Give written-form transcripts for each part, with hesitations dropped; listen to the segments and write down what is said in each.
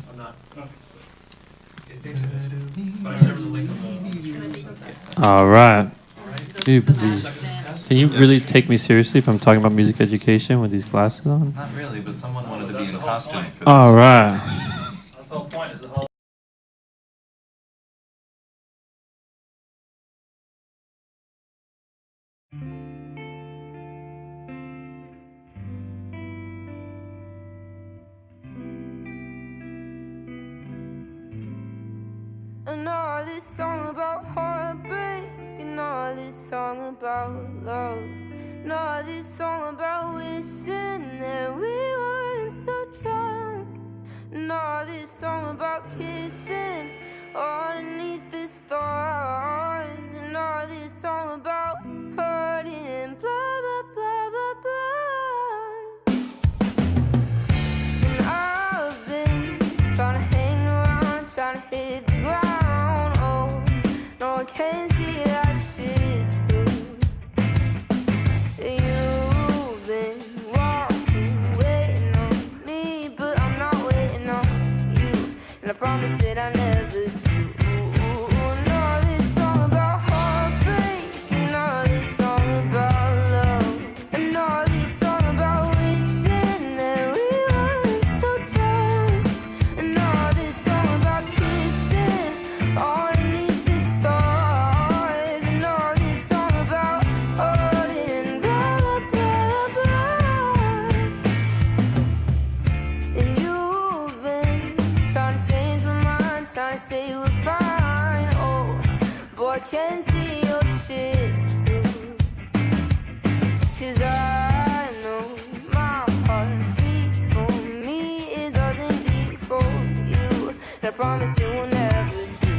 I'm not. It thinks it is. But I sent her the link of the. All right. Alright. Can you believe? Can you really take me seriously if I'm talking about music education with these glasses on? Not really, but someone wanted to be in costume for this. All right. That's the whole point, is the whole. And all this song about heartbreak, and all this song about love, and all this song about wishing that we weren't so drunk, and all this song about kissing underneath the stars, and all this song about hurting and blah blah blah blah blah. And I've been trying to hang around, trying to hit the ground. No, I can't see that shit through. You've been watching, waiting on me, but I'm not waiting on you. And I promise that I never do. And all this song about heartbreak, and all this song about love, and all this song about wishing that we weren't so drunk, and all this song about kissing underneath the stars, and all this song about holding blah blah blah. And you've been trying to change my mind, trying to say we're fine. Oh, boy, I can't see your shit through. 'Cause I know my heart beats for me, it doesn't beat for you. And I promise it will never do.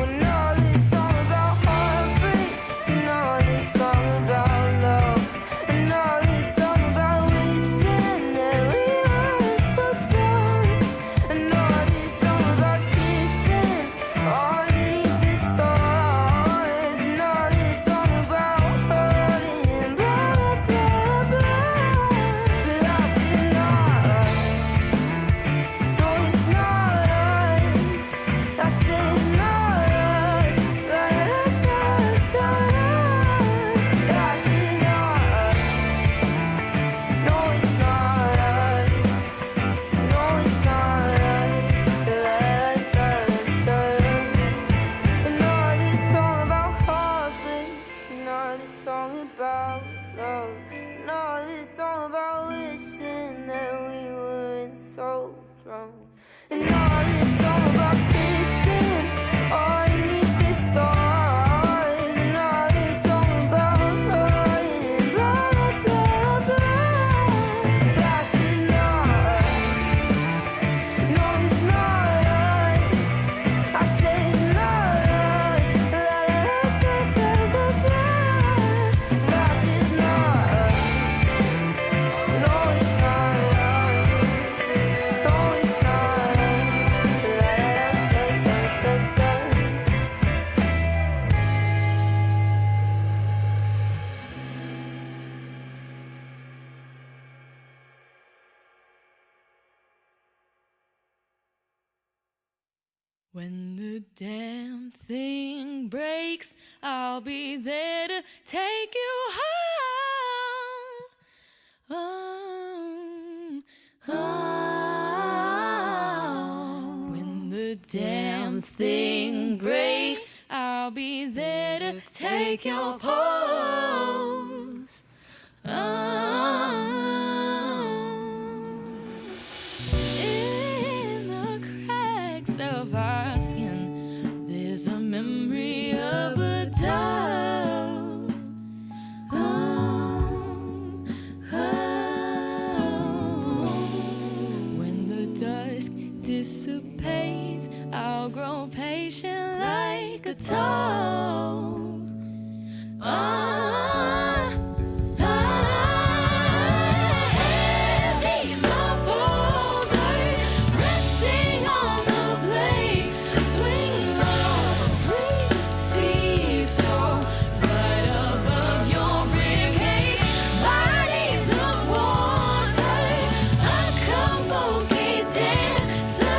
And all this song about heartbreak, and all this song about love, and all this song about wishing that we weren't so drunk, and all this song about kissing underneath the stars, and all this song about hurting blah blah blah. But life is not us. No, it's not us. I say it's not us. La da da da da. Life is not us. No, it's not us. No, it's not us. La da da da. And all this song about heartbreak, and all this song about love, and all this song about wishing that we weren't so drunk, and all this song about kissing underneath the stars, and all this song about hurting blah blah blah. Life is not us. No, it's not us. I say it's not us. La da da da da da. Life is not us. No, it's not us. No, it's not us. La da da da da da. When the damn thing breaks, I'll be there to take you home. Oh, oh. When the damn thing breaks, I'll be there to take your pulse. Oh. In the cracks of our skin, there's a memory of a dove. Oh, oh. When the dusk dissipates, I'll grow patient like a toad. Ah, heavy in the boulder, resting on the blade, swing low, sweet seesaw, right above your ribcage, bodies of water, a kabuki dancer.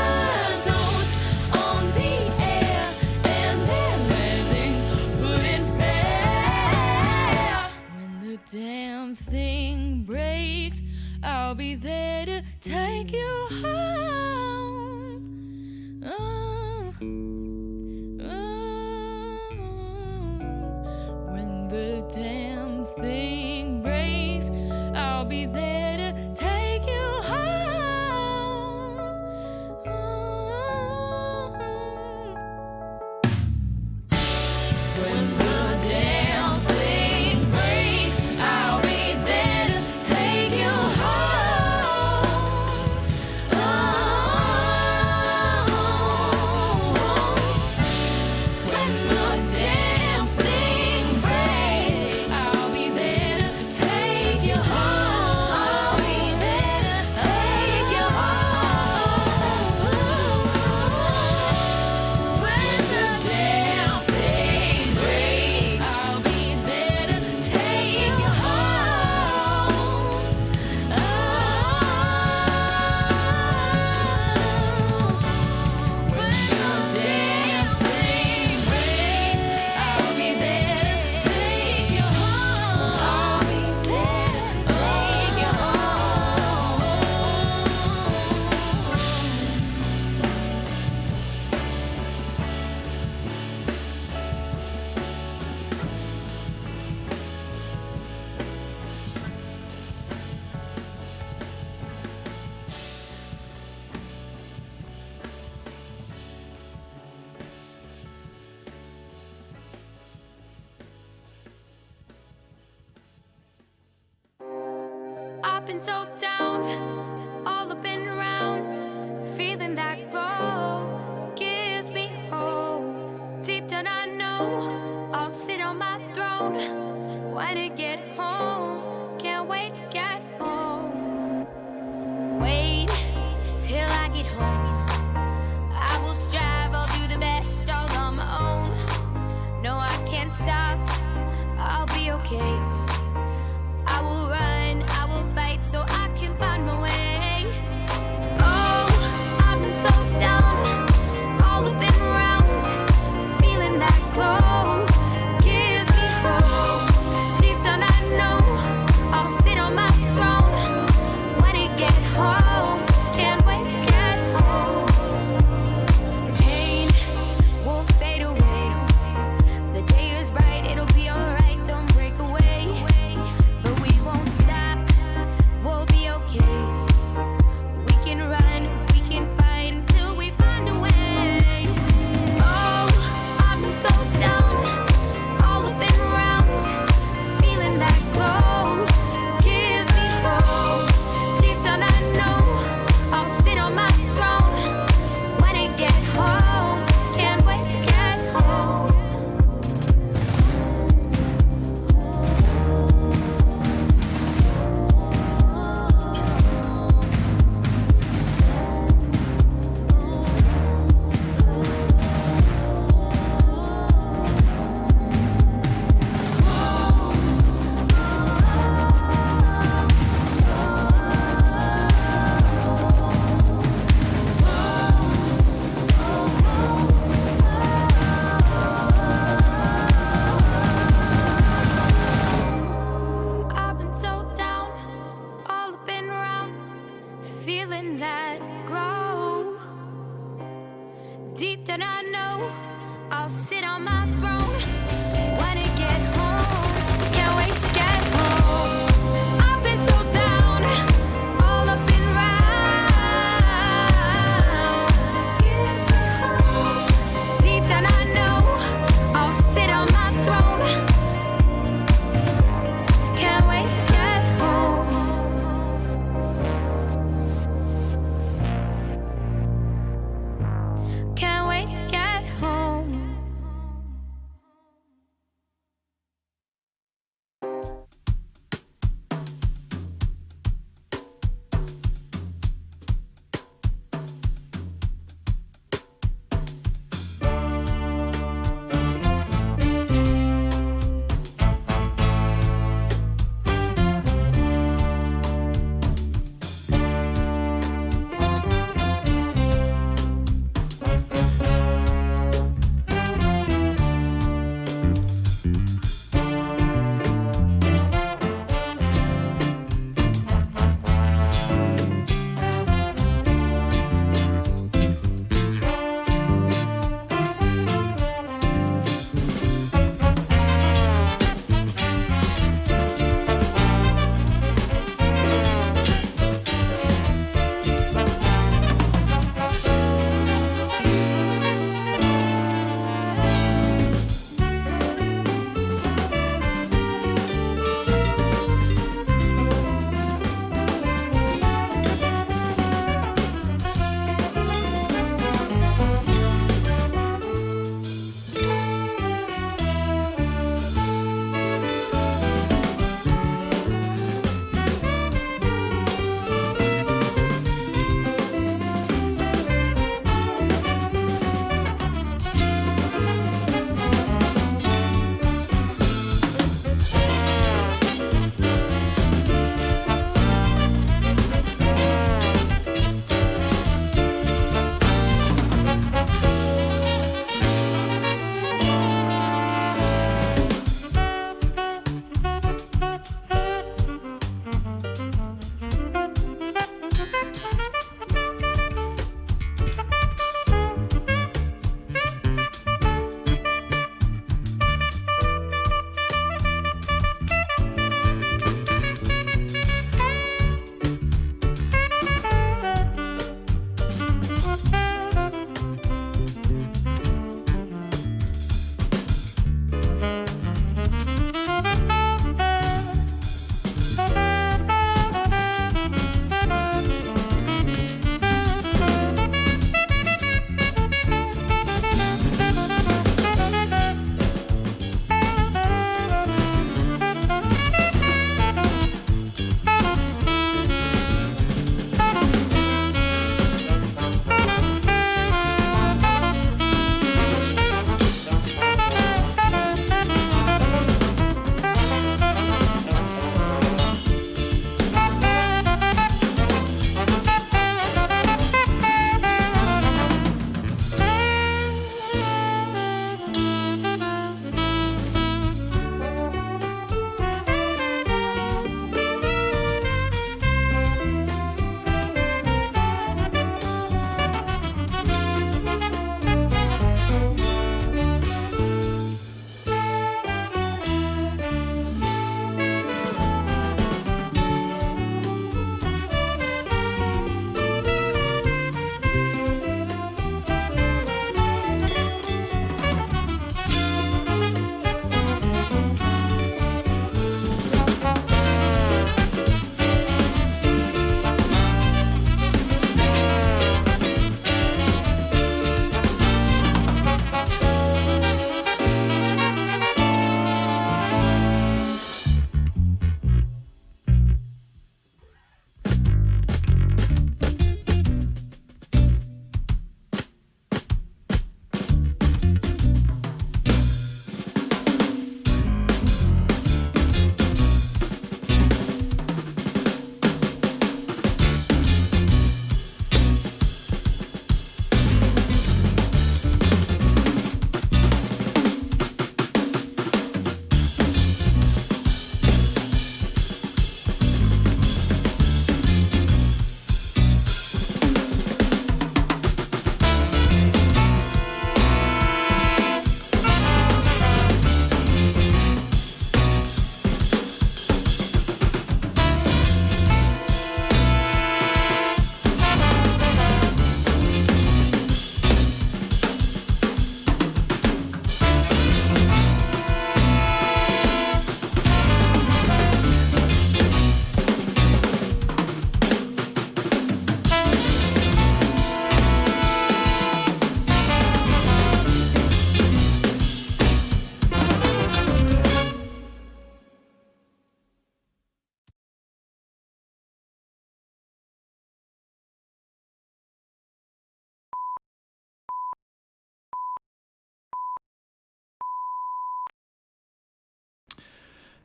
that glow gives me hope. Deep down I know I'll sit on my throne when I get home. Can't wait to get home. Wait till I get home. I will strive, I'll do the best all on my own. No, I can't stop, I'll be okay. I will run, I will fight so I can find my way. Oh, I've been so down, all up and around, feeling that glow gives me hope. Deep down I know I'll sit on my throne when I get home. Can't wait to get home. Pain will fade away. The day is bright, it'll be alright. Don't break away, but we won't stop. We'll be okay. We can run, we can fight until we find a way. Oh, I've been so down, all up and around, feeling that glow gives me hope. Deep down I know I'll sit on my throne when I get home. Can't wait to get home. I've been so down, all up and around, feeling that glow. Deep down I know I'll sit on my throne when I get home. Can't wait to get home. I've been so down, all up and around. Deep down I know I'll sit on my throne. Can't wait to get home. Can't wait to get home.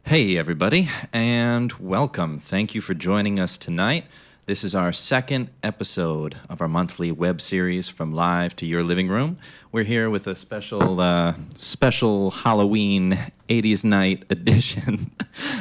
Hey, everybody, and welcome. Thank you for joining us tonight. This is our second episode of our monthly web series, From Live to Your Living Room. We're here with a special Halloween 80s night edition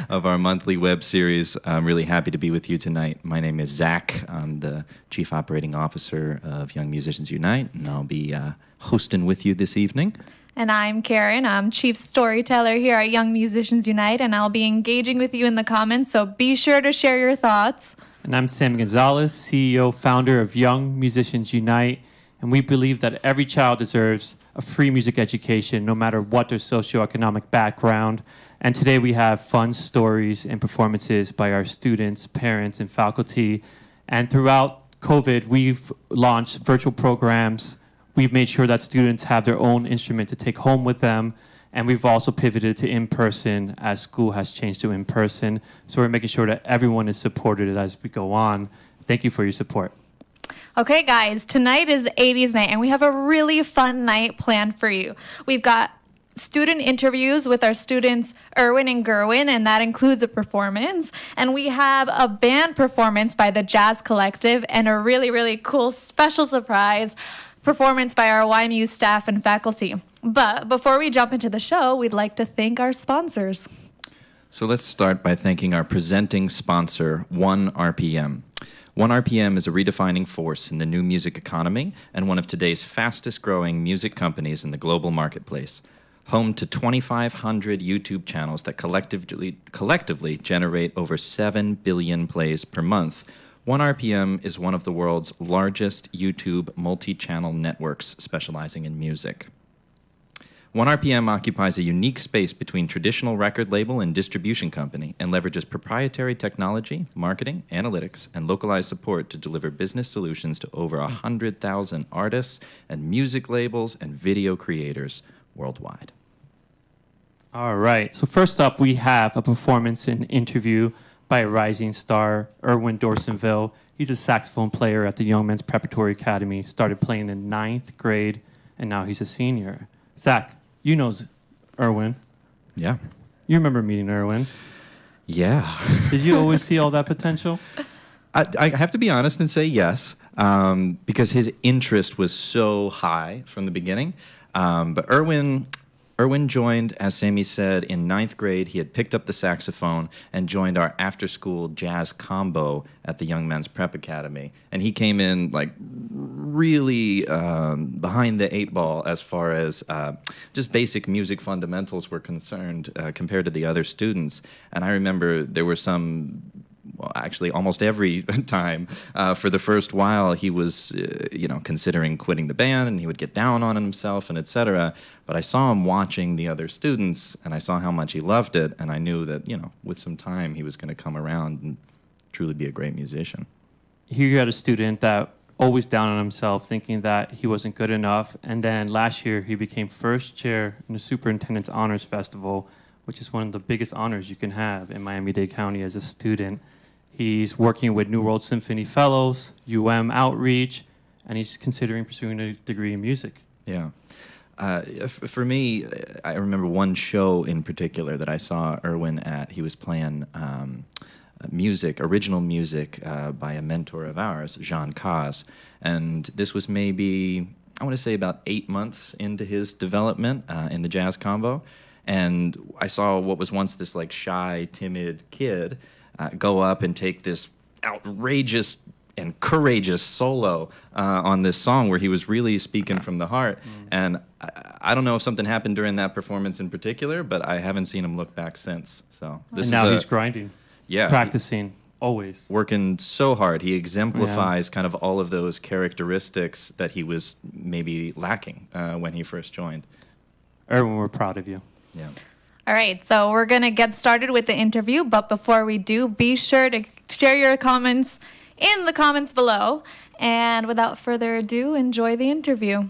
of our monthly web series. I'm really happy to be with you tonight. My name is Zach. I'm the Chief Operating Officer of Young Musicians Unite, and I'll be hosting with you this evening. And I'm Karen. I'm Chief Storyteller here at Young Musicians Unite, and I'll be engaging with you in the comments, so be sure to share your thoughts. And I'm Sam Gonzalez, CEO, founder of Young Musicians Unite, and we believe that every child deserves a free music education, no matter what their socioeconomic background. And today we have fun stories and performances by our students, parents, and faculty. And throughout COVID, we've launched virtual programs. We've made sure that students have their own instrument to take home with them, and we've also pivoted to in-person as school has changed to in-person. So we're making sure that everyone is supported as we go on. Thank you for your support. Okay, guys, tonight is 80s night, and we have a really fun night planned for you. We've got student interviews with our students, Erwin and Gerwin, and that includes a performance. And we have a band performance by the Jazz Collective and a really, really cool special surprise performance by our YMU staff and faculty. But before we jump into the show, we'd like to thank our sponsors. So let's start by thanking our presenting sponsor, 1RPM. 1RPM is a redefining force in the new music economy and one of today's fastest growing music companies in the global marketplace. Home to 2,500 YouTube channels that collectively generate over 7 billion plays per month, 1RPM is one of the world's largest YouTube multi-channel networks specializing in music. 1RPM occupies a unique space between traditional record label and distribution company and leverages proprietary technology, marketing, analytics, and localized support to deliver business solutions to over 100,000 artists and music labels and video creators worldwide. All right, so first up, we have a performance and interview by a rising star, Erwin Dorsonville. He's a saxophone player at the Young Men's Preparatory Academy, started playing in 9th grade, and now he's a senior. Zach, you know Erwin. Yeah. You remember meeting Erwin. Yeah. Did you always see all that potential? I have to be honest and say yes, because his interest was so high from the beginning. But Erwin joined, as Sammy said, in 9th grade. He had picked up the saxophone and joined our after-school jazz combo at the Young Men's Prep Academy. And he came in like really behind the 8 ball as far as just basic music fundamentals were concerned compared to the other students. And I remember there were some, well, actually almost every time for the first while he was considering quitting the band, and he would get down on himself and etc. But I saw him watching the other students, and I saw how much he loved it, and I knew that with some time he was going to come around and truly be a great musician. Here you had a student that always down on himself, thinking that he wasn't good enough, and then last year he became first chair in the Superintendent's Honors Festival, which is one of the biggest honors you can have in Miami-Dade County as a student. He's working with New World Symphony Fellows, Outreach, and he's considering pursuing a degree in music. Yeah. For me, I remember one show in particular that I saw Erwin at. He was playing original music by a mentor of ours, Jean Caz. And this was maybe, I want to say about 8 months into his development in the jazz combo. And I saw what was once this like shy, timid kid go up and take this outrageous and courageous solo on this song where he was really speaking from the heart. And I don't know if something happened during that performance in particular, but I haven't seen him look back since. So this and now he's grinding, practicing, always. Working so hard. He exemplifies kind of all of those characteristics that he was maybe lacking when he first joined. Erwin, we're proud of you. Yeah. All right, so we're going to get started with the interview, but before we do, be sure to share your comments in the comments below. And without further ado, enjoy the interview.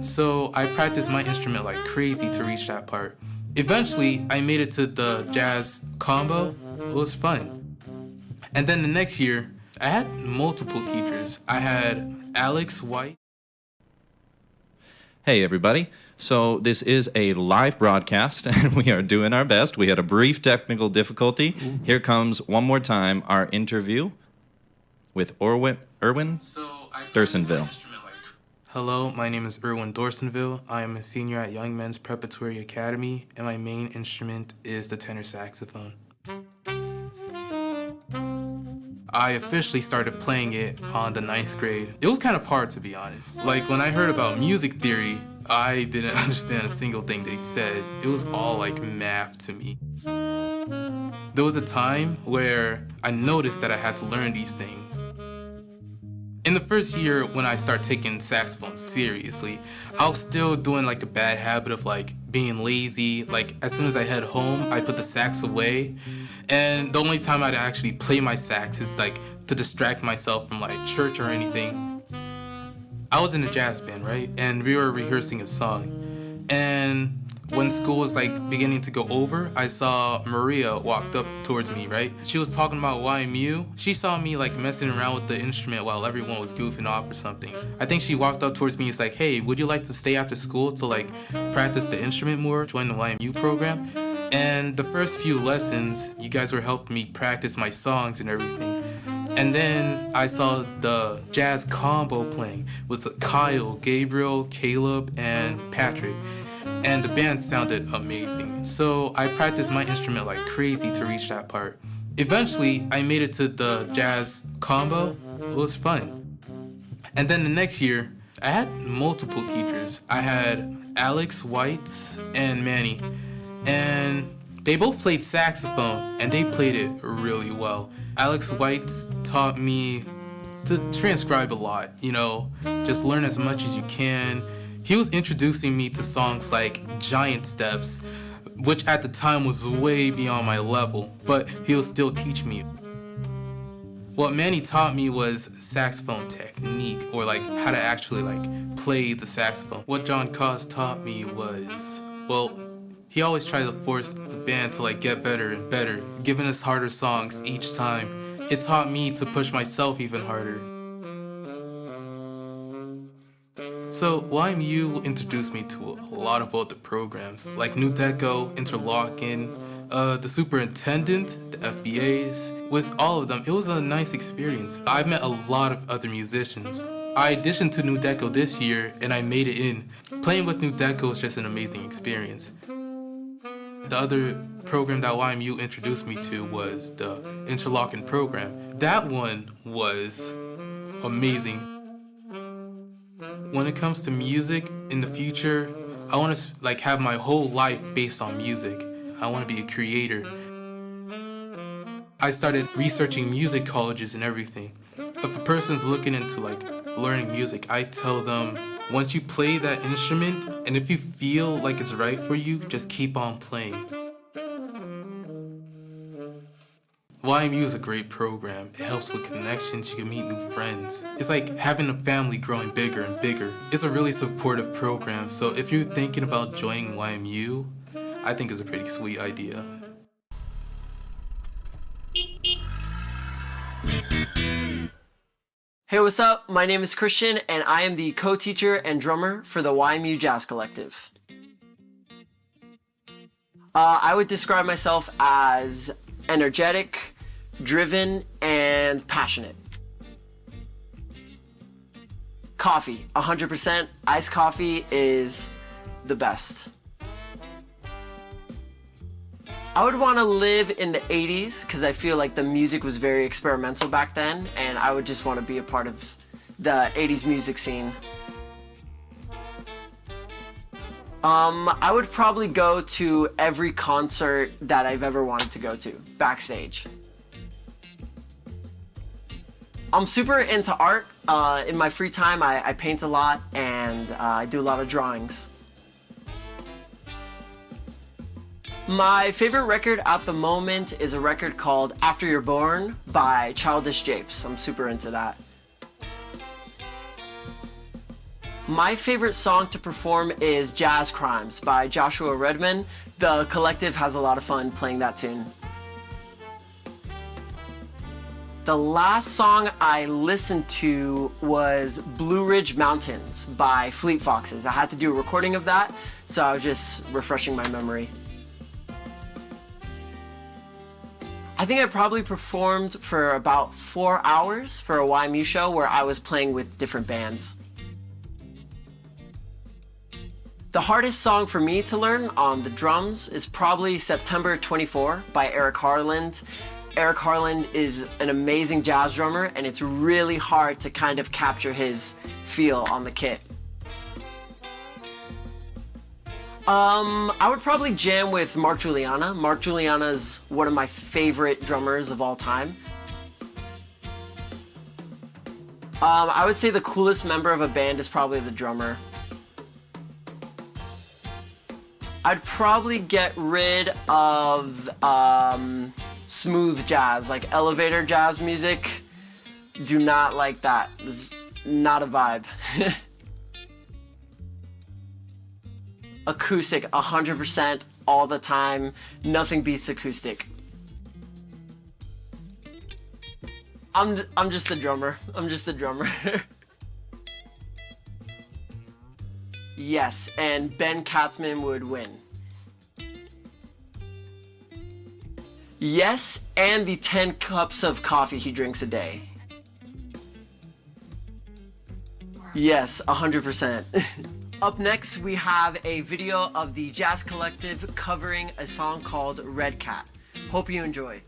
so I practiced my instrument like crazy to reach that part. Eventually, I made it to the jazz combo. It was fun. And then the next year, I had multiple teachers. I had Alex White. Hey, everybody. So this is a live broadcast, and we are doing our best. We had a brief technical difficulty. Here comes, one more time, our interview with Erwin Dorsonville. Hello, my name is Erwin Dorsonville. I am a senior at Young Men's Preparatory Academy, and my main instrument is the tenor saxophone. I officially started playing it on the 9th grade. It was kind of hard, to be honest. Like, when I heard about music theory, I didn't understand a single thing they said. It was all like math to me. There was a time where I noticed that I had to learn these things. In the first year, when I started taking saxophone seriously, I was still doing like a bad habit of like being lazy. Like, as soon as I head home, I put the sax away. And the only time I'd actually play my sax is like to distract myself from like church or anything. I was in a jazz band, right? And we were rehearsing a song. And when school was like beginning to go over, I saw Maria walked up towards me, right? She was talking about YMU. She saw me like messing around with the instrument while everyone was goofing off or something. I think she walked up towards me and was like, hey, would you like to stay after school to like practice the instrument more, join the YMU program? And the first few lessons, you guys were helping me practice my songs and everything. And then I saw the jazz combo playing with Kyle, Gabriel, Caleb, and Patrick. And the band sounded amazing. So I practiced my instrument like crazy to reach that part. Eventually, I made it to the jazz combo. It was fun. And then the next year, I had multiple teachers. I had Alex White and Manny. And they both played saxophone, and they played it really well. Alex White taught me to transcribe a lot, you know, just learn as much as you can. He was introducing me to songs like Giant Steps, which at the time was way beyond my level, but he'll still teach me. What Manny taught me was saxophone technique, or like how to actually like play the saxophone. What John Cos taught me was, well, he always tried to force the band to like get better and better, giving us harder songs each time. It taught me to push myself even harder. So YMU introduced me to a lot of other programs, like New Deco, Interlochen, the Superintendent, the FBAs. With all of them, it was a nice experience. I've met a lot of other musicians. I auditioned to New Deco this year, and I made it in. Playing with New Deco was just an amazing experience. The other program that YMU introduced me to was the Interlochen program. That one was amazing. When it comes to music in the future, I want to like have my whole life based on music. I want to be a creator. I started researching music colleges and everything. If a person's looking into like learning music, I tell them, once you play that instrument, and if you feel like it's right for you, just keep on playing. YMU is a great program. It helps with connections. You can meet new friends. It's like having a family growing bigger and bigger. It's a really supportive program, so if you're thinking about joining YMU, I think it's a pretty sweet idea. Hey, what's up? My name is Christian, and I am the co-teacher and drummer for the YMU Jazz Collective. I would describe myself as energetic, driven, and passionate. Coffee, 100%. Iced coffee is the best. I would want to live in the 80s because I feel like the music was very experimental back then, and I would just want to be a part of the 80s music scene. I would probably go to every concert that I've ever wanted to go to, backstage. I'm super into art. In my free time, I paint a lot, and I do a lot of drawings. My favorite record at the moment is a record called After You're Born by Childish Japes. I'm super into that. My favorite song to perform is Jazz Crimes by Joshua Redman. The collective has a lot of fun playing that tune. The last song I listened to was Blue Ridge Mountains by Fleet Foxes. I had to do a recording of that, so I was just refreshing my memory. I think I probably performed for about 4 hours for a YMU show where I was playing with different bands. The hardest song for me to learn on the drums is probably September 24 by Eric Harland. Eric Harland is an amazing jazz drummer, and it's really hard to kind of capture his feel on the kit. I would probably jam with Mark Juliana. Mark Juliana is one of my favorite drummers of all time. I would say the coolest member of a band is probably the drummer. I'd probably get rid of smooth jazz, like elevator jazz music. Do not like that. It's not a vibe. Acoustic, 100% all the time. Nothing beats acoustic. I'm just the drummer. I'm just the drummer. Yes, and Ben Katzman would win. Yes, and the 10 cups of coffee he drinks a day. Yes, 100%. Up next, we have a video of the Jazz Collective covering a song called Red Cat. Hope you enjoy.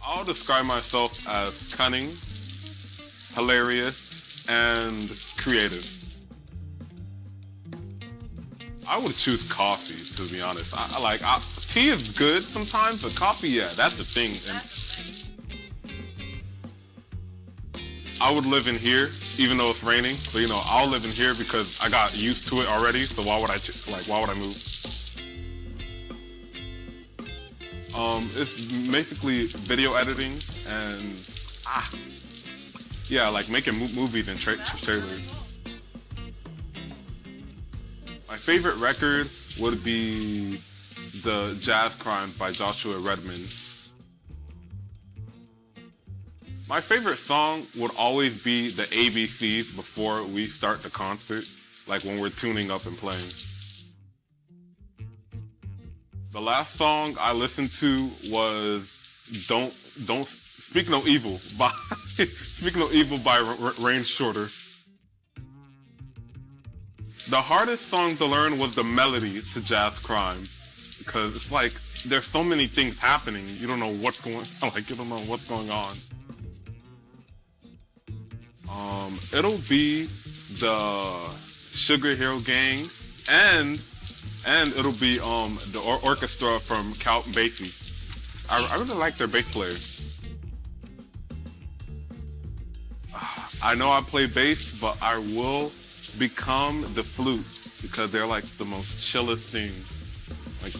I'll describe myself as cunning, hilarious, and creative. I would choose coffee, to be honest. Tea is good sometimes, but coffee, yeah, that's the thing. And I would live in here, even though it's raining. But I'll live in here because I got used to it already. So why would I move? It's basically video editing and like making movies and trailers. My favorite record would be The Jazz Crime by Joshua Redman. My favorite song would always be the ABCs before we start the concert, like when we're tuning up and playing. The last song I listened to was Don't Speak No Evil by Speak No Evil by Rain Shorter. The hardest song to learn was the melody to Jazz Crime, because it's like there's so many things happening, you don't know what's going on. It'll be the Sugar Hill Gang and it'll be the orchestra from Count Basie. I really like their bass player. I know I play bass, but I will become the flute because they're like the most chillest thing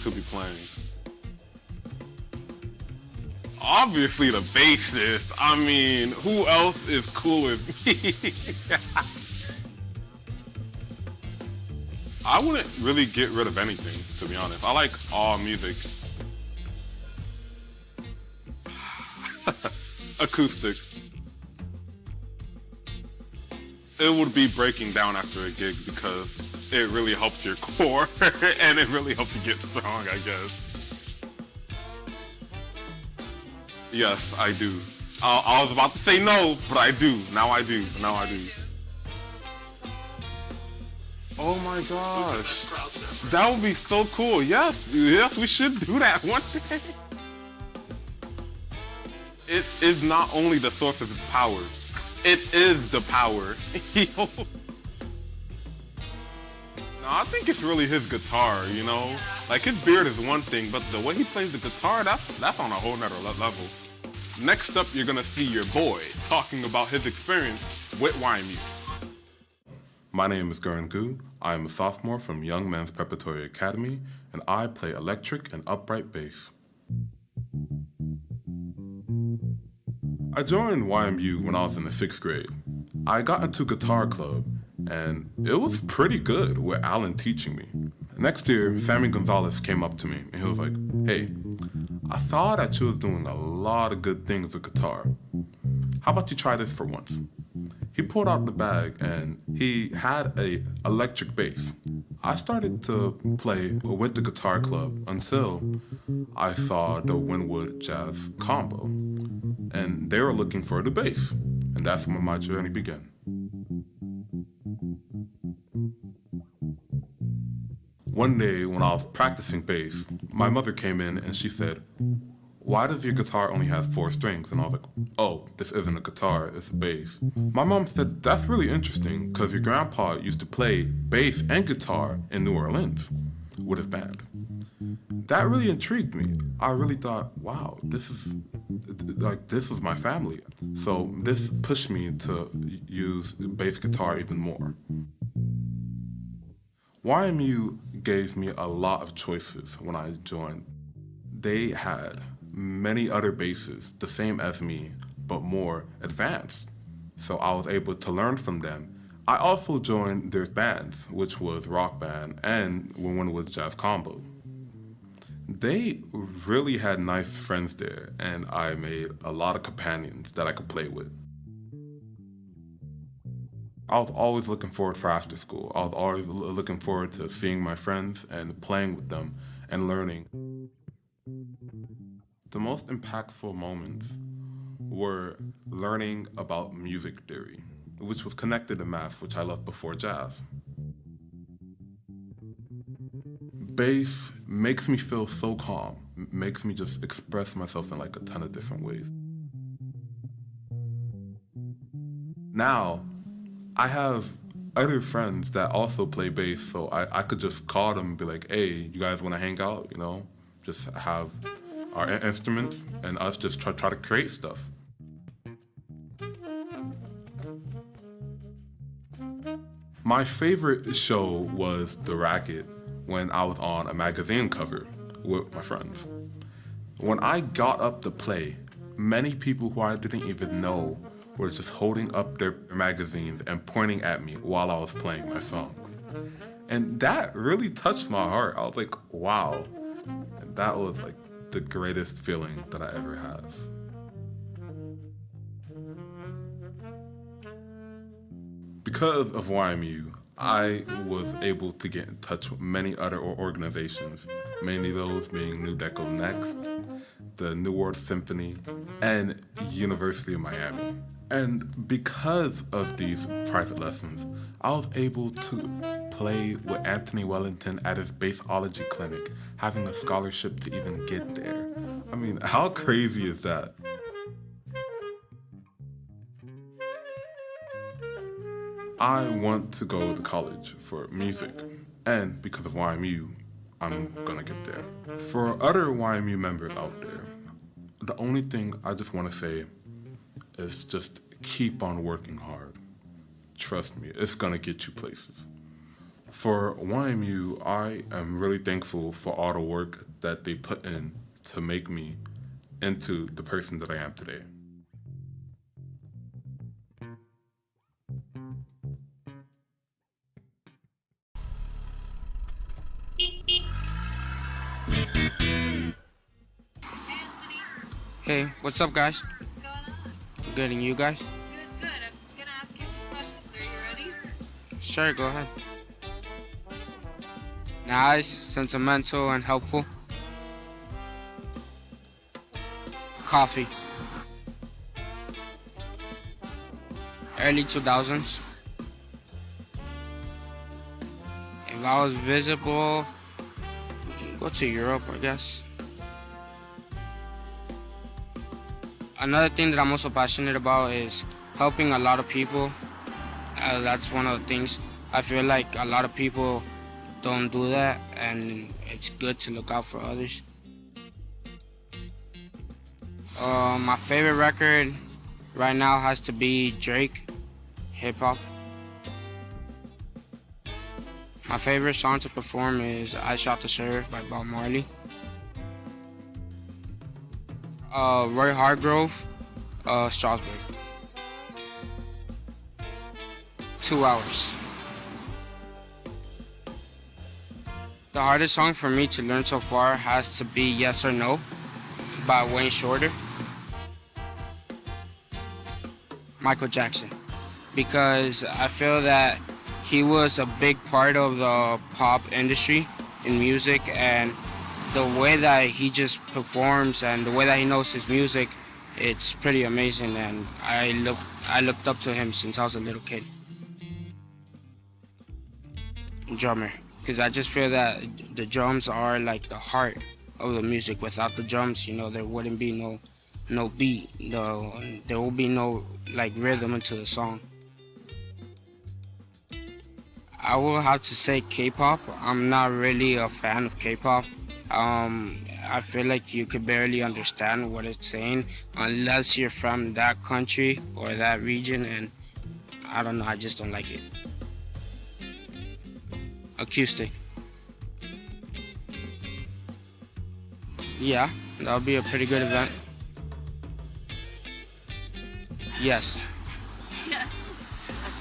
to be playing. Obviously the bassist. I mean, who else is cool as me? I wouldn't really get rid of anything, to be honest. I like all music. Acoustic. It would be breaking down after a gig because it really helps your core and it really helps you get strong, I guess. Yes, I do. I was about to say no, but I do. Now I do. Oh my gosh. That would be so cool. Yes, we should do that one day. It is not only the source of its power, it is the power. No, I think it's really his guitar, Like, his beard is one thing, but the way he plays the guitar, that's on a whole nother level. Next up, you're gonna see your boy talking about his experience with YMU. My name is Gurren Gu. I am a sophomore from Young Men's Preparatory Academy, and I play electric and upright bass. I joined YMU when I was in the 6th grade. I got into guitar club, and it was pretty good with Alan teaching me. Next year, Sammy Gonzalez came up to me, and he was like, "Hey, I saw that you was doing a lot of good things with guitar. How about you try this for once?" He pulled out the bag, and he had a electric bass. I started to play with the guitar club until I saw the Winwood Jazz Combo, and they were looking for the bass, and that's when my journey began. One day when I was practicing bass, my mother came in and she said, "Why does your guitar only have 4 strings?" And I was like, "Oh, this isn't a guitar, it's a bass." My mom said, "That's really interesting because your grandpa used to play bass and guitar in New Orleans with his band." That really intrigued me. I really thought, wow, this is my family. So this pushed me to use bass guitar even more. YMU gave me a lot of choices when I joined. They had many other basses, the same as me, but more advanced. So I was able to learn from them. I also joined their bands, which was Rock Band and one was Jazz Combo. They really had nice friends there, and I made a lot of companions that I could play with. I was always looking forward for after school. I was always looking forward to seeing my friends and playing with them and learning. The most impactful moments were learning about music theory, which was connected to math, which I loved before jazz. Bass makes me feel so calm, makes me just express myself in like a ton of different ways. Now, I have other friends that also play bass, so I could just call them and be like, hey, you guys want to hang out, you know? Just have our instruments and us just try to create stuff. My favorite show was The Racket when I was on a magazine cover with my friends. When I got up to play, many people who I didn't even know were just holding up their magazines and pointing at me while I was playing my songs. And that really touched my heart. I was like, wow. And that was like the greatest feeling that I ever have. Because of YMU, I was able to get in touch with many other organizations, mainly those being New Deco Next, the New World Symphony, and University of Miami. And because of these private lessons, I was able to play with Anthony Wellington at his bassology clinic, having a scholarship to even get there. I mean, how crazy is that? I want to go to college for music, and because of YMU, I'm gonna get there. For other YMU members out there, the only thing I just want to say is just keep on working hard. Trust me, it's gonna get you places. For YMU, I am really thankful for all the work that they put in to make me into the person that I am today. Hey, what's up, guys? What's going on? Good, and you guys? Good, good. I'm gonna ask you a few questions. Are you ready? Sure, go ahead. Nice, sentimental, and helpful. Coffee. Early 2000s. If I was visible, go to Europe, I guess. Another thing that I'm also passionate about is helping a lot of people. That's one of the things. I feel like a lot of people don't do that, and it's good to look out for others. My favorite record right now has to be Drake, hip hop. My favorite song to perform is I Shot the Sheriff by Bob Marley. Roy Hargrove, Strasbourg. 2 hours. The hardest song for me to learn so far has to be Yes or No by Wayne Shorter. Michael Jackson. Because I feel that he was a big part of the pop industry in music, and the way that he just performs and the way that he knows his music, it's pretty amazing, and I looked up to him since I was a little kid. Drummer, because I just feel that the drums are like the heart of the music. Without the drums, you know, there wouldn't be no beat, there will be no like rhythm into the song. I will have to say K-pop. I'm not really a fan of K-pop. I feel like you could barely understand what it's saying unless you're from that country or that region, and I don't know, I just don't like it. Acoustic. Yeah, that would be a pretty good event. Yes. Yes.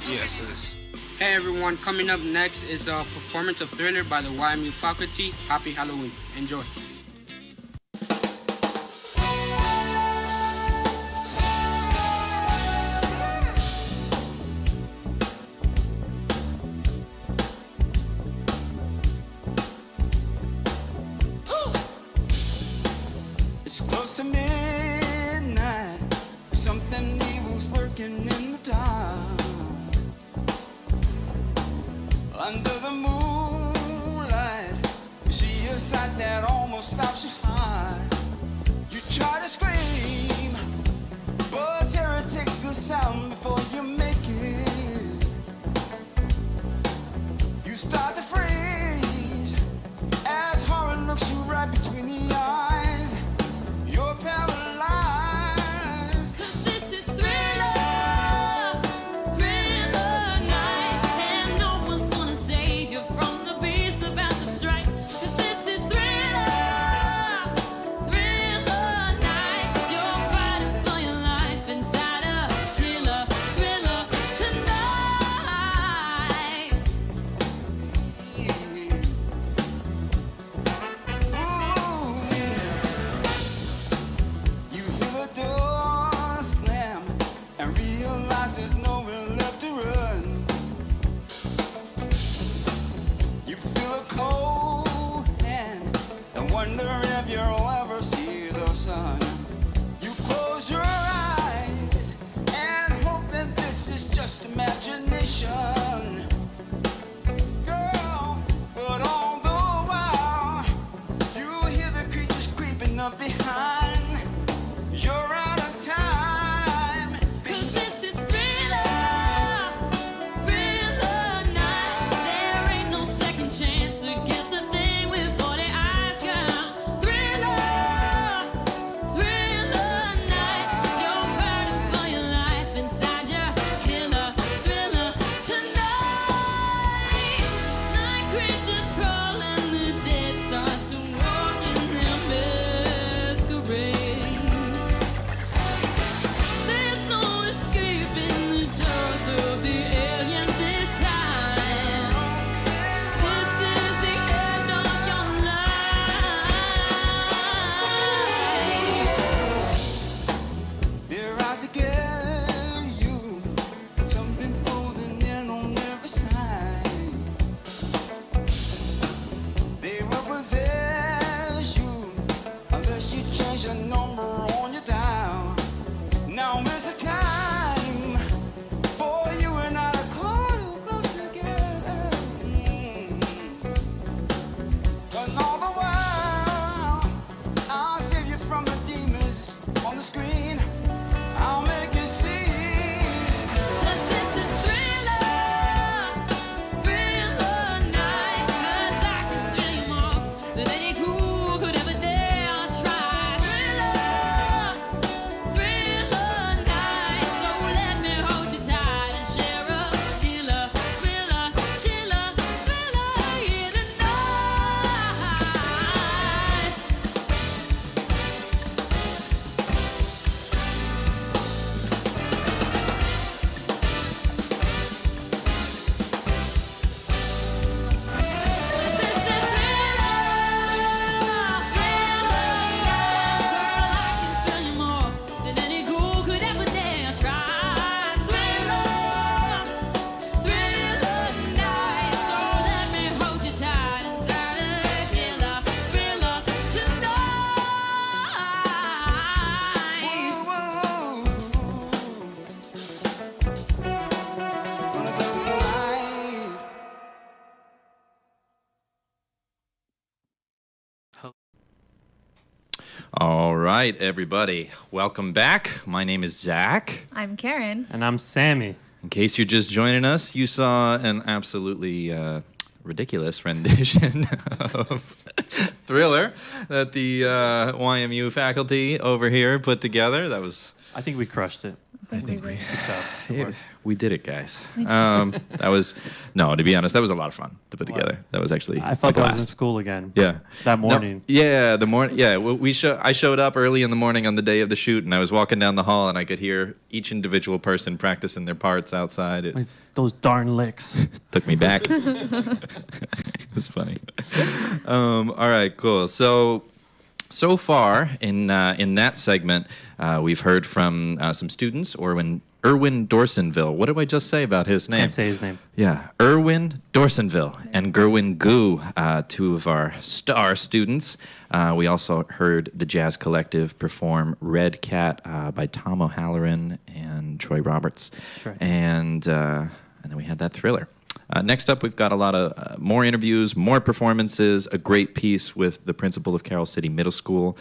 Yes, it is. Hey everyone, coming up next is a performance of Thriller by the YMU faculty. Happy Halloween. Enjoy. It's close to midnight. Something evil's lurking in the dark. Under the moonlight, you see a sight that almost stops your heart. You try to scream, but terror takes the sound before you make it. right, everybody. Welcome back. My name is Zach. I'm Karen. And I'm Sammy. In case you're just joining us, you saw an absolutely ridiculous rendition of Thriller that the YMU faculty over here put together. That was... I think we crushed it. I think we... Good job. Good Yeah, work. we did it, guys. That was... No, to be honest, that was a lot of fun to put together. That was actually I felt a like I was in blast. school again. Yeah. That No, morning. yeah, the morning. Yeah, I showed up early in the morning on the day of the shoot, and I was walking down the hall, and I could hear each individual person practicing their parts outside. It Like, those darn licks. took me back. It was funny. All right, cool. So far in that segment, we've heard from some students. Erwin Dorsonville. What did I just say about his name? Can't say his name. Yeah, Erwin Dorsonville and Gerwin Gu, two of our star students. We also heard the Jazz Collective perform Red Cat by Tom O'Halloran and Troy Roberts. Sure. And then we had that Thriller. Next up, we've got a lot of more interviews, more performances, a great piece with the principal of Carroll City Middle School.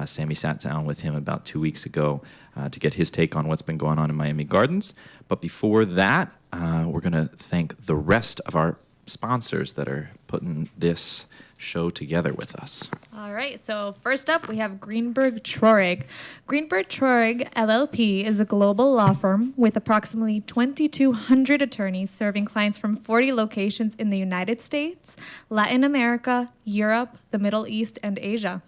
Sammy sat down with him about 2 weeks ago to get his take on what's been going on in Miami Gardens. But before that, we're going to thank the rest of our sponsors that are putting this show together with us. All right, so first up, we have Greenberg Traurig. Greenberg Traurig LLP is a global law firm with approximately 2,200 attorneys serving clients from 40 locations in the United States, Latin America, Europe, the Middle East, and Asia.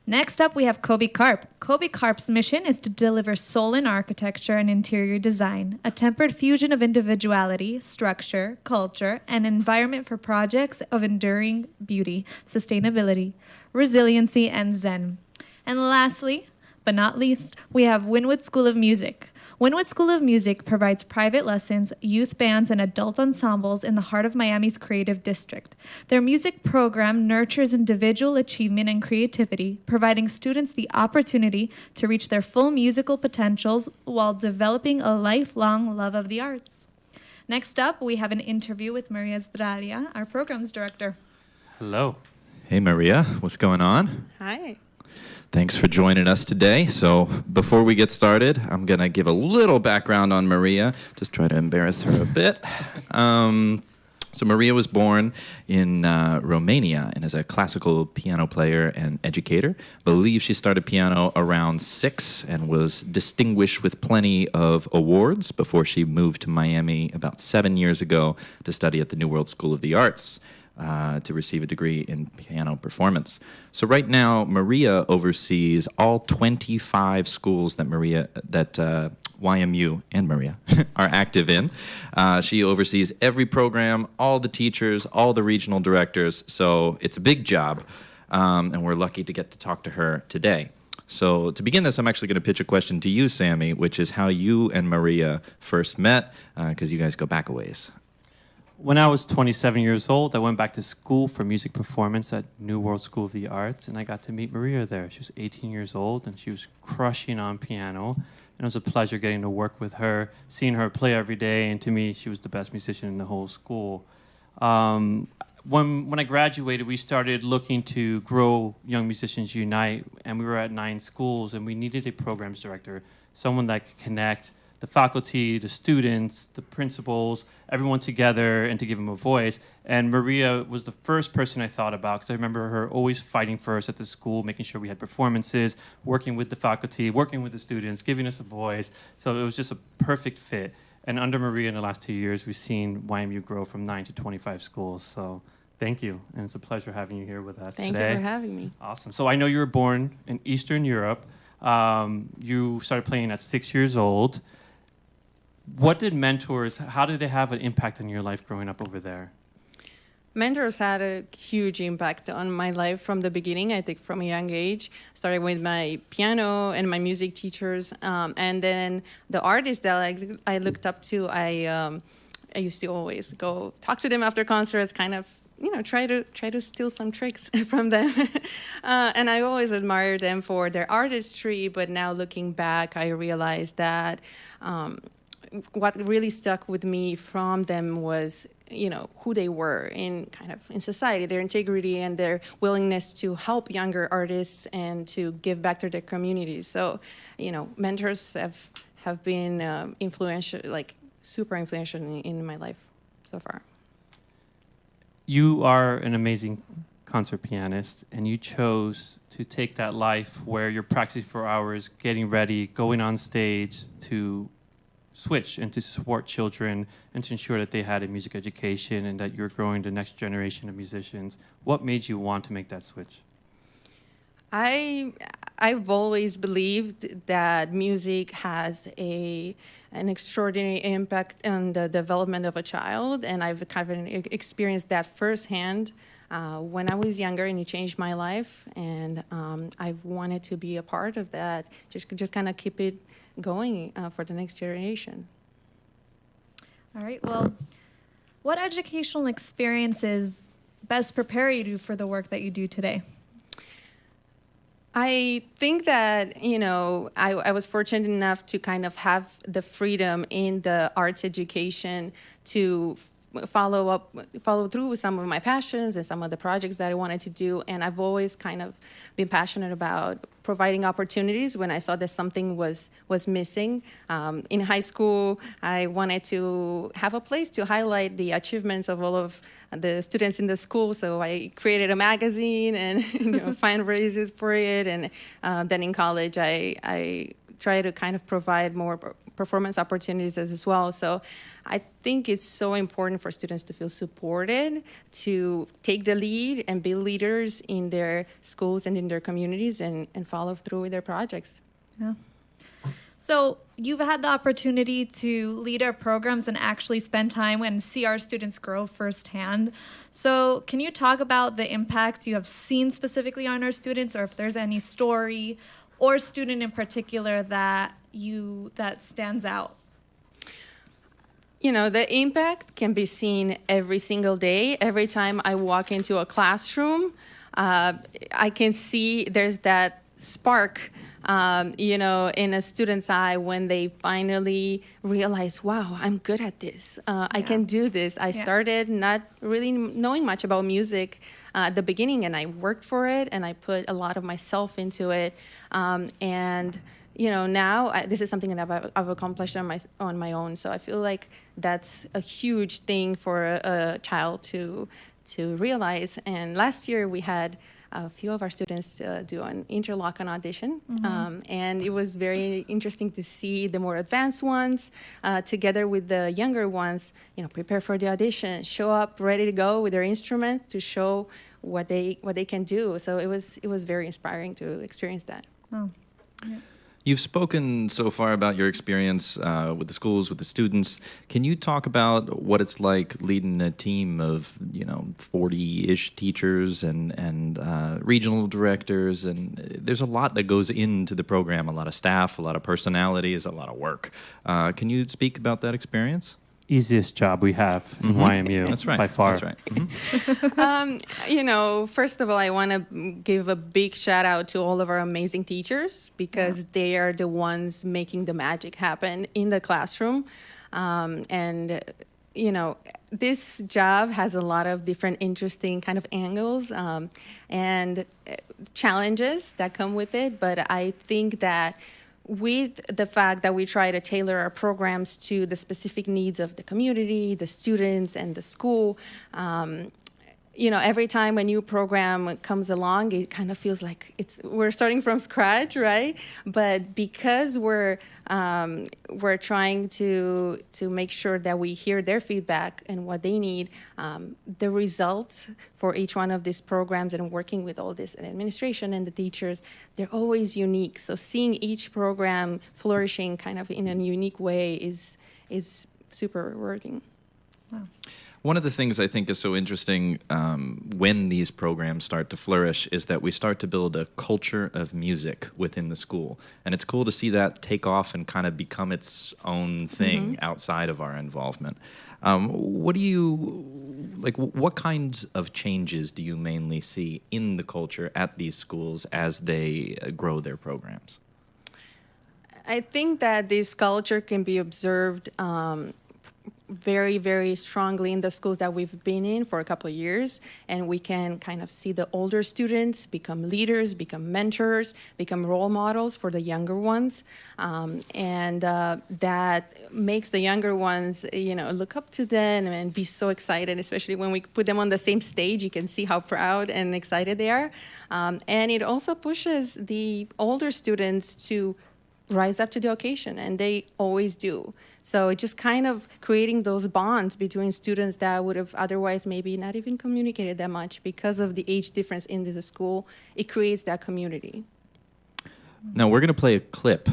Next up, we have Kobe Karp. Kobe Karp's mission is to deliver soul in architecture and interior design, a tempered fusion of individuality, structure, culture, and environment for projects of enduring beauty, sustainability, resiliency, and zen. And lastly, but not least, we have Wynwood School of Music. Wynwood School of Music provides private lessons, youth bands, and adult ensembles in the heart of Miami's creative district. Their music program nurtures individual achievement and creativity, providing students the opportunity to reach their full musical potentials while developing a lifelong love of the arts. Next up, we have an interview with Maria Zdraria, our programs director. Hello. Hey, Maria, what's going on? Hi. Thanks for joining us today. So before we get started, I'm going to give a little background on Maria, just try to embarrass her a bit. So Maria was born in Romania and is a classical piano player and educator. I believe she started piano around 6 and was distinguished with plenty of awards before she moved to Miami about 7 years ago to study at the New World School of the Arts. To receive a degree in piano performance. So right now, Maria oversees all 25 schools that YMU and Maria are active in. She oversees every program, all the teachers, all the regional directors. So it's a big job, and we're lucky to get to talk to her today. So to begin this, I'm actually going to pitch a question to you, Sammy, which is how you and Maria first met, because you guys go back a ways. When I was 27 years old, I went back to school for music performance at New World School of the Arts, and I got to meet Maria there. She was 18 years old, and she was crushing on piano. And it was a pleasure getting to work with her, seeing her play every day, and to me, she was the best musician in the whole school. When I graduated, we started looking to grow Young Musicians Unite, and we were at 9 schools, and we needed a programs director, someone that could connect the faculty, the students, the principals, everyone together, and to give them a voice. And Maria was the first person I thought about, because I remember her always fighting for us at the school, making sure we had performances, working with the faculty, working with the students, giving us a voice. So it was just a perfect fit. And under Maria in the last 2 years, we've seen YMU grow from 9 to 25 schools. So thank you. And it's a pleasure having you here with us today. Thank you for having me. Awesome. So I know you were born in Eastern Europe. You started playing at 6 years old. What did mentors, how did they have an impact on your life growing up over there? Mentors had a huge impact on my life from the beginning, I think from a young age. Started with my piano and my music teachers. And then the artists that I looked up to, I used to always go talk to them after concerts, kind of, try to steal some tricks from them. And I always admired them for their artistry, but now looking back, I realized that what really stuck with me from them was who they were in kind of in society, their integrity and their willingness to help younger artists and to give back to their communities. So, mentors have been influential, like super influential in my life so far. You are an amazing concert pianist, and you chose to take that life where you're practicing for hours, getting ready, going on stage to switch and to support children and to ensure that they had a music education and that you're growing the next generation of musicians. What made you want to make that switch? I've always believed that music has an extraordinary impact on the development of a child, and I've kind of experienced that firsthand when I was younger, and it changed my life. And I've wanted to be a part of that, just kind of keep it going for the next generation. All right. Well, what educational experiences best prepare you for the work that you do today? I think that, I was fortunate enough to kind of have the freedom in the arts education to follow through with some of my passions and some of the projects that I wanted to do. And I've always kind of been passionate about providing opportunities when I saw that something was missing. In high school, I wanted to have a place to highlight the achievements of all of the students in the school, so I created a magazine and fundraised for it. And then in college, I try to kind of provide more performance opportunities as well. So I think it's so important for students to feel supported, to take the lead and be leaders in their schools and in their communities, and follow through with their projects. Yeah. So you've had the opportunity to lead our programs and actually spend time and see our students grow firsthand. So can you talk about the impact you have seen specifically on our students, or if there's any story or student in particular that stands out? The impact can be seen every single day. Every time I walk into a classroom, I can see there's that spark in a student's eye when they finally realize, wow, I'm good at this. I can do this. I started not really knowing much about music at the beginning, and I worked for it, and I put a lot of myself into it. And now this is something that I've accomplished on my own. So I feel like that's a huge thing for a child to realize. And last year we had a few of our students do an interlochen audition. And it was very interesting to see the more advanced ones together with the younger ones, prepare for the audition, show up ready to go with their instrument to show what they can do. So it was very inspiring to experience that. Oh. Yeah. You've spoken so far about your experience with the schools, with the students. Can you talk about what it's like leading a team of, 40-ish teachers and regional directors? And there's a lot that goes into the program, a lot of staff, a lot of personalities, a lot of work. Can you speak about that experience? Easiest job we have in YMU. That's right. By far. That's right. First of all, I want to give a big shout out to all of our amazing teachers, because they are the ones making the magic happen in the classroom. This job has a lot of different interesting kind of angles and challenges that come with it. But I think that with the fact that we try to tailor our programs to the specific needs of the community, the students, and the school, every time a new program comes along, it kind of feels like we're starting from scratch, right? But because we're trying to make sure that we hear their feedback and what they need, the results for each one of these programs, and working with all this administration and the teachers, they're always unique. So seeing each program flourishing kind of in a unique way is super rewarding. Wow. One of the things I think is so interesting when these programs start to flourish is that we start to build a culture of music within the school. And it's cool to see that take off and kind of become its own thing outside of our involvement. What kinds of changes do you mainly see in the culture at these schools as they grow their programs? I think that this culture can be observed very, very strongly in the schools that we've been in for a couple of years, and we can kind of see the older students become leaders, become mentors, become role models for the younger ones, and that makes the younger ones, look up to them and be so excited, especially when we put them on the same stage. You can see how proud and excited they are, and it also pushes the older students to rise up to the occasion, and they always do. So it just kind of creating those bonds between students that would have otherwise maybe not even communicated that much because of the age difference in the school. It creates that community. Now we're going to play a clip.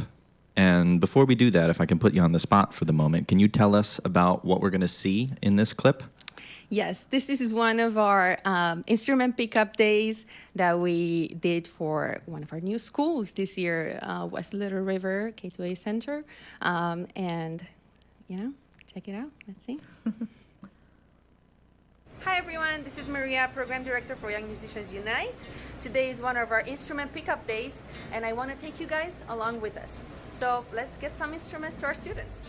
And before we do that, if I can put you on the spot for the moment, can you tell us about what we're going to see in this clip? Yes, this is one of our instrument pickup days that we did for one of our new schools this year, West Little River K2A Center. And, check it out. Let's see. Hi, everyone. This is Maria, Program Director for Young Musicians Unite. Today is one of our instrument pickup days, and I want to take you guys along with us. So let's get some instruments to our students.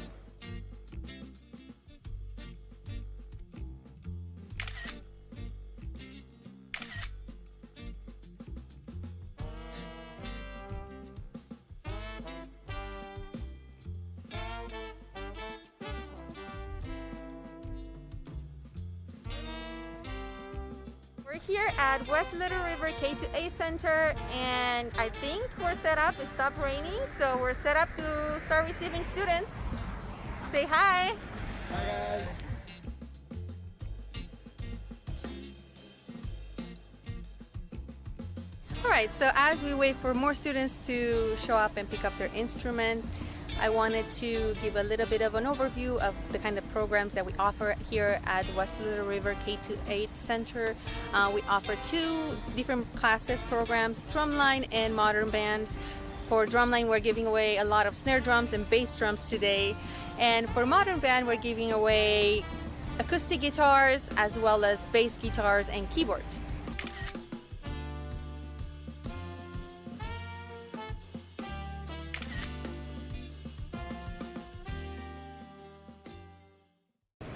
We're here at West Little River K2A Center, and I think we're set up. It stopped raining, so we're set up to start receiving students. Say hi. Hi, guys. All right, so as we wait for more students to show up and pick up their instrument, I wanted to give a little bit of an overview of the kind of programs that we offer here at West Little River K2A Center. We offer 2 different classes programs, drumline and modern band. For drumline, we're giving away a lot of snare drums and bass drums today. And for modern band, we're giving away acoustic guitars as well as bass guitars and keyboards.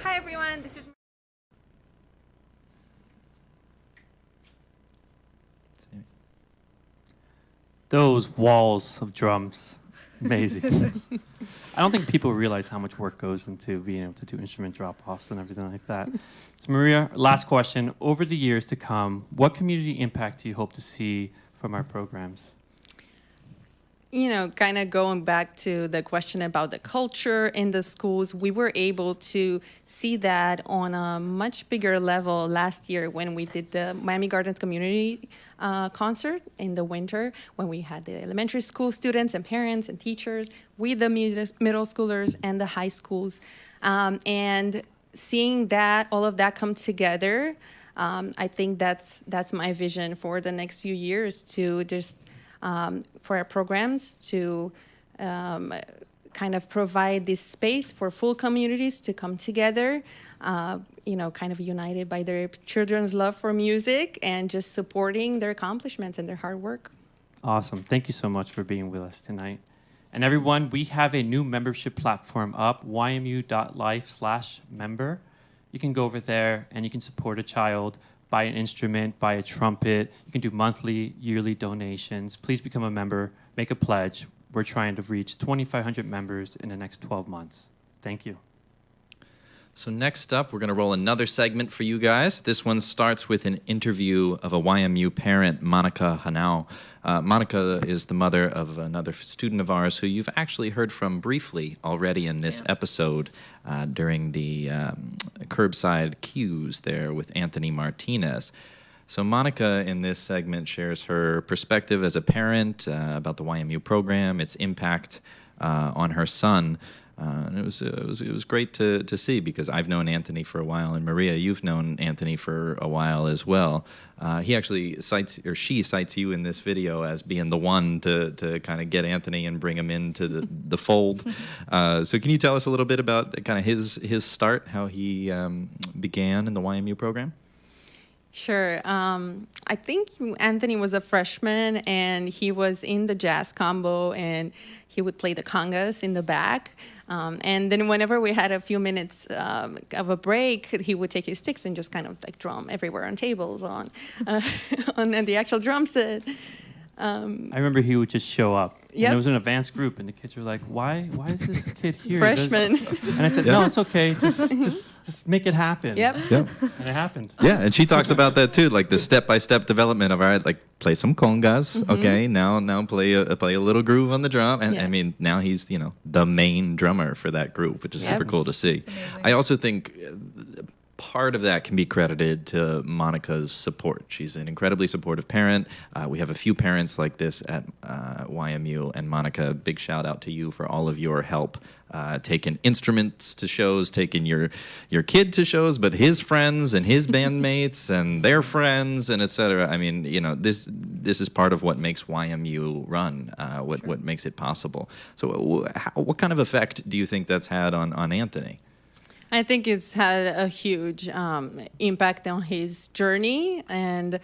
Hi everyone, this is Those walls of drums, amazing. I don't think people realize how much work goes into being able to do instrument drop-offs and everything like that. So Maria, last question. Over the years to come, what community impact do you hope to see from our programs? Kind of going back to the question about the culture in the schools, we were able to see that on a much bigger level last year when we did the Miami Gardens Community Concert in the winter, when we had the elementary school students and parents and teachers with the middle schoolers and the high schools. And seeing that, all of that come together, I think that's my vision for the next few years, to just for our programs to kind of provide this space for full communities to come together, kind of united by their children's love for music and just supporting their accomplishments and their hard work. Awesome. Thank you so much for being with us tonight. And everyone, we have a new membership platform up, ymu.life/member. You can go over there and you can support a child, buy an instrument, buy a trumpet. You can do monthly, yearly donations. Please become a member, make a pledge. We're trying to reach 2,500 members in the next 12 months. Thank you. So next up, we're going to roll another segment for you guys. This one starts with an interview of a YMU parent, Monica Hanau. Monica is the mother of another student of ours who you've actually heard from briefly already in this episode during the curbside cues there with Anthony Martinez. So Monica in this segment shares her perspective as a parent about the YMU program, its impact on her son. And it was great to see, because I've known Anthony for a while, and Maria, you've known Anthony for a while as well. He actually she cites you in this video as being the one to kind of get Anthony and bring him into the fold. So can you tell us a little bit about kind of his start, how he began in the YMU program? Sure. I think Anthony was a freshman, and he was in the jazz combo, and he would play the congas in the back. And then whenever we had a few minutes of a break, he would take his sticks and just kind of like drum everywhere on tables, on the actual drum set. I remember he would just show up. Yep. And it was an advanced group, and the kids were like, "Why is this kid here?" Freshman. And I said, "No, it's okay. Just make it happen." Yep. Yep. And it happened. Yeah, and she talks about that too, like the step-by-step development of, all right, like play some congas, okay, now play a little groove on the drum, and Yeah. I mean now he's the main drummer for that group, which is Yep. super cool to see. I also think part of that can be credited to Monica's support. She's an incredibly supportive parent. We have a few parents like this at YMU, and Monica, big shout out to you for all of your help. Taking instruments to shows, taking your kid to shows, but his friends and his bandmates and their friends and etc. I mean, this is part of what makes YMU run, what makes it possible. So, what kind of effect do you think that's had on Anthony? I think it's had a huge impact on his journey, and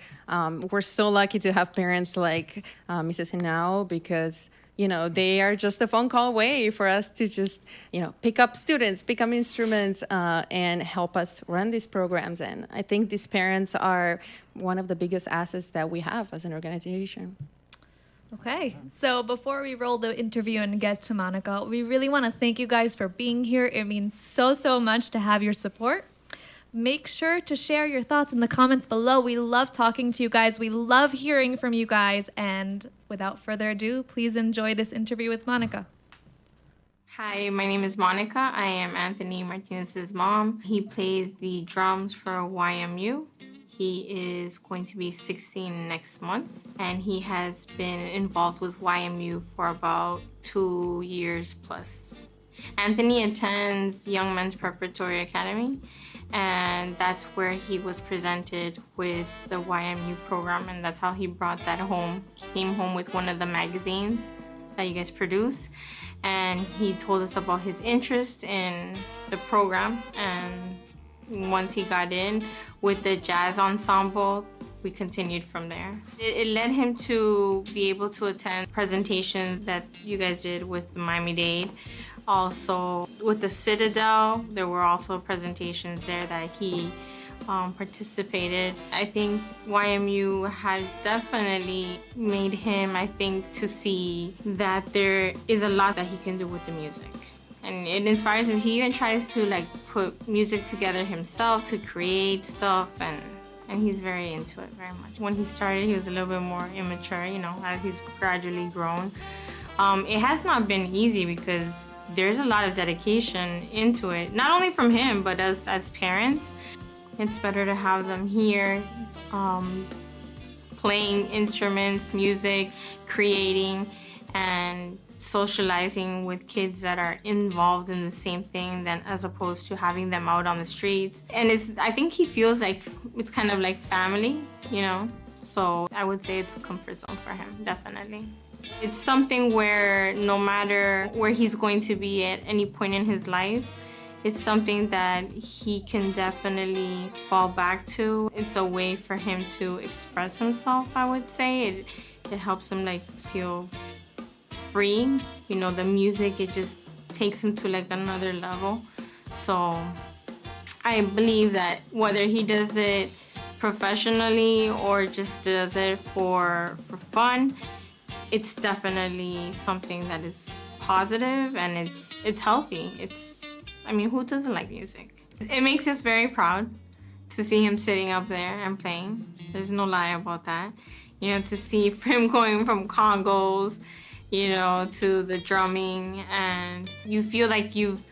we're so lucky to have parents like Mrs. Henao, because they are just a phone call away for us to just pick up students, pick up instruments, and help us run these programs. And I think these parents are one of the biggest assets that we have as an organization. Okay, so before we roll the interview and get to Monica, we really want to thank you guys for being here. It means so much to have your support. Make sure to share your thoughts in the comments below. We love talking to you guys. We love hearing from you guys. And without further ado, please enjoy this interview with Monica. Hi, my name is Monica. I am Anthony Martinez's mom. He plays the drums for YMU. He is going to be 16 next month, and he has been involved with YMU for about 2 years plus. Anthony attends Young Men's Preparatory Academy, and that's where he was presented with the YMU program, and that's how he brought that home. He came home with one of the magazines that you guys produce, and he told us about his interest in the program, and once he got in with the jazz ensemble, we continued from there. It led him to be able to attend presentations that you guys did with Miami-Dade. Also with the Citadel, there were also presentations there that he participated. I think YMU has definitely made him, to see that there is a lot that he can do with the music. And it inspires him. He even tries to put music together himself to create stuff, and he's very into it very much. When he started, he was a little bit more immature, as he's gradually grown. It has not been easy because there's a lot of dedication into it, not only from him, but as parents. It's better to have them here, playing instruments, music, creating, and socializing with kids that are involved in the same thing than as opposed to having them out on the streets. And I think he feels like it's kind of like family, So I would say it's a comfort zone for him, definitely. It's something where no matter where he's going to be at any point in his life, it's something that he can definitely fall back to. It's a way for him to express himself, I would say. It helps him feel free. The music, it just takes him to another level. So I believe that whether he does it professionally or just does it for fun, it's definitely something that is positive and it's healthy. Who doesn't like music? It makes us very proud to see him sitting up there and playing. There's no lie about that. To see him going from congos, to the drumming, and you feel like you've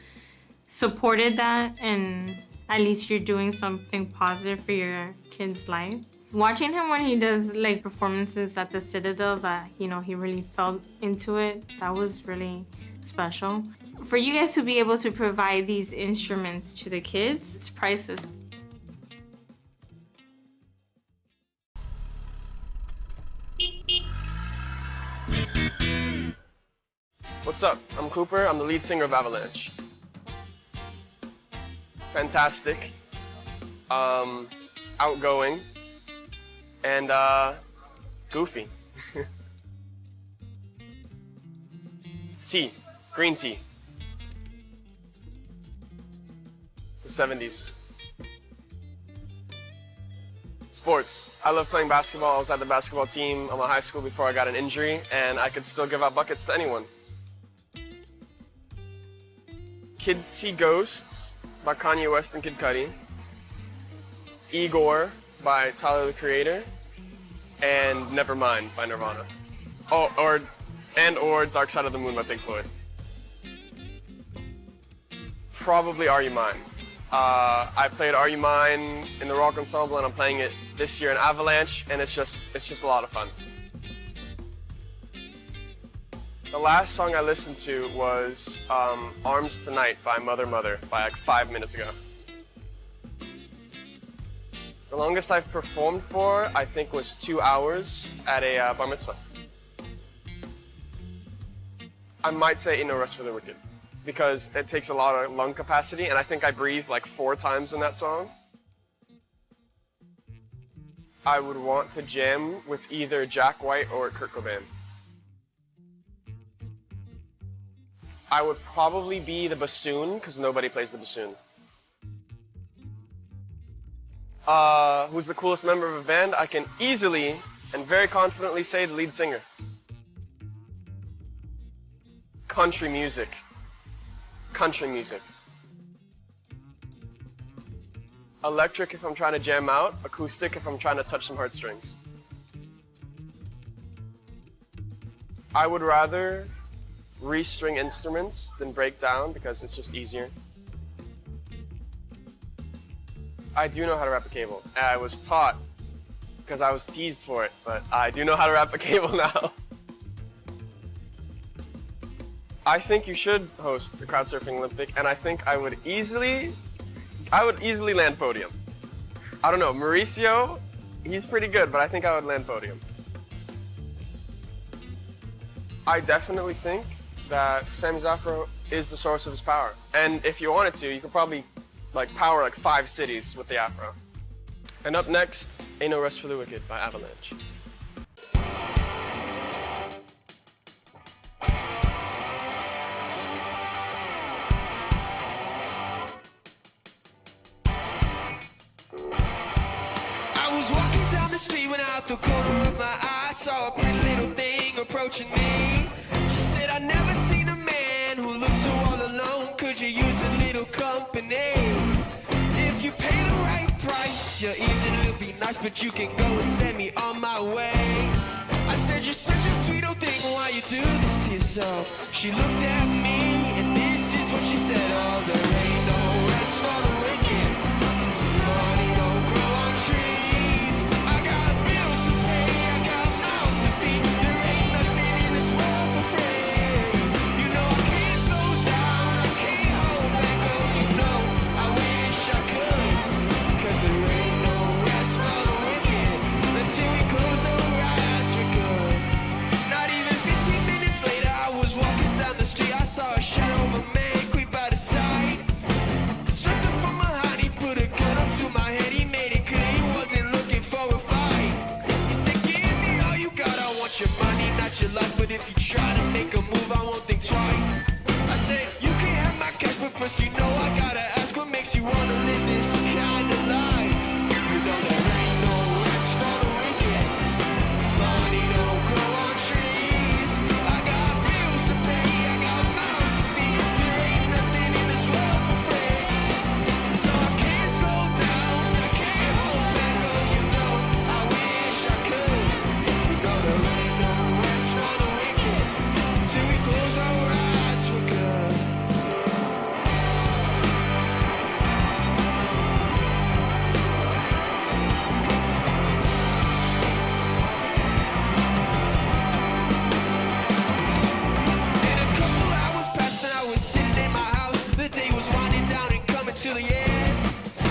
supported that and at least you're doing something positive for your kid's life. Watching him when he does performances at the Citadel that, he really felt into it, that was really special. For you guys to be able to provide these instruments to the kids, it's priceless. What's up? I'm Cooper. I'm the lead singer of Avalanche. Fantastic, outgoing, and goofy. Tea, green tea. The 70s. Sports. I love playing basketball. I was at the basketball team of my high school before I got an injury, and I could still give out buckets to anyone. Kids See Ghosts by Kanye West and Kid Cudi. Igor by Tyler, the Creator. And Nevermind by Nirvana. Oh, or Dark Side of the Moon by Pink Floyd. Probably Are You Mine. I played Are You Mine in the Rock Ensemble, and I'm playing it this year in Avalanche, and it's just a lot of fun. The last song I listened to was Arms Tonight by Mother Mother by like 5 minutes ago. The longest I've performed for, I think, was 2 hours at a bar mitzvah. I might say Ain't No Rest for the Wicked, because it takes a lot of lung capacity, and I think I breathe like 4 times in that song. I would want to jam with either Jack White or Kurt Cobain. I would probably be the bassoon, because nobody plays the bassoon. Who's the coolest member of a band? I can easily and very confidently say the lead singer. Country music. Country music. Electric if I'm trying to jam out, acoustic if I'm trying to touch some heartstrings. I would rather restring instruments than break down because it's just easier. I do know how to wrap a cable. I was taught because I was teased for it, but I do know how to wrap a cable now. I think you should host a crowd surfing Olympic, and I think I would easily land podium. I don't know, Mauricio, he's pretty good, but I think I would land podium. I definitely think that Sammy Zaffro is the source of his power. And if you wanted to, you could probably power like 5 cities with the afro. And up next, Ain't No Rest for the Wicked by Avalanche. I was walking down the street when out the corner of my eye saw a pretty little thing approaching me. She said, I've never seen a man who looks so all alone. Could you use a little company? If you pay the right price, your evening will be nice, but you can go and send me on my way. I said, you're such a sweet old thing, why you do this to yourself? She looked at me, and this is what she said. Oh, there ain't no rest for the wicked. Money don't grow on trees. I got bills to pay, I got mouths to feed. There ain't nothing in this world for free. You know I can't slow down, I can't hold back. Oh, you know I wish I could. 'Cause there ain't no rest for the wicked until we close our eyes for good. Not even 15 minutes later, I was walking down the street. I saw a shadow of a man creep out of sight. Swept up from behind, he put a gun up to my head. He made it clear he wasn't looking for a fight. He said, give me all you got, I want your money, not your life. But if you try to make a move, I won't think twice. I said, you can have my cash, but first you know I gotta ask, what makes you wanna live this kind of life? You know there ain't no rest for the wicked. Money don't grow on trees. I got bills to pay, I got mouths to feed. There ain't nothing in this world for free. No, I can't slow down, I can't hold back. Oh, you know I wish I could. You know there ain't no rest for the wicked till we close our eyes for good. And a couple hours passed and I was sitting in my house. The day was winding down and coming to the end.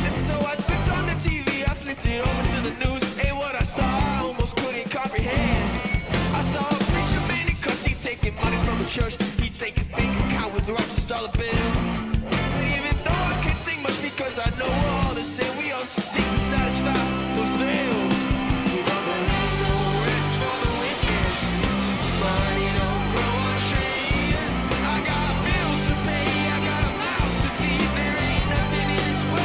And so I flipped on the TV, I flipped it over to the news. And what I saw, I almost couldn't comprehend. I saw a preacher man in custody taking money from a church. He'd stake his bank account with righteous dollar bills. And even though I can't sing much because I know we're all the same, we all seek to satisfy those thrills. We know there ain't no rest for the wicked. Money don't grow on trees. I got bills to pay, I got mouths to feed. There ain't nothing in this world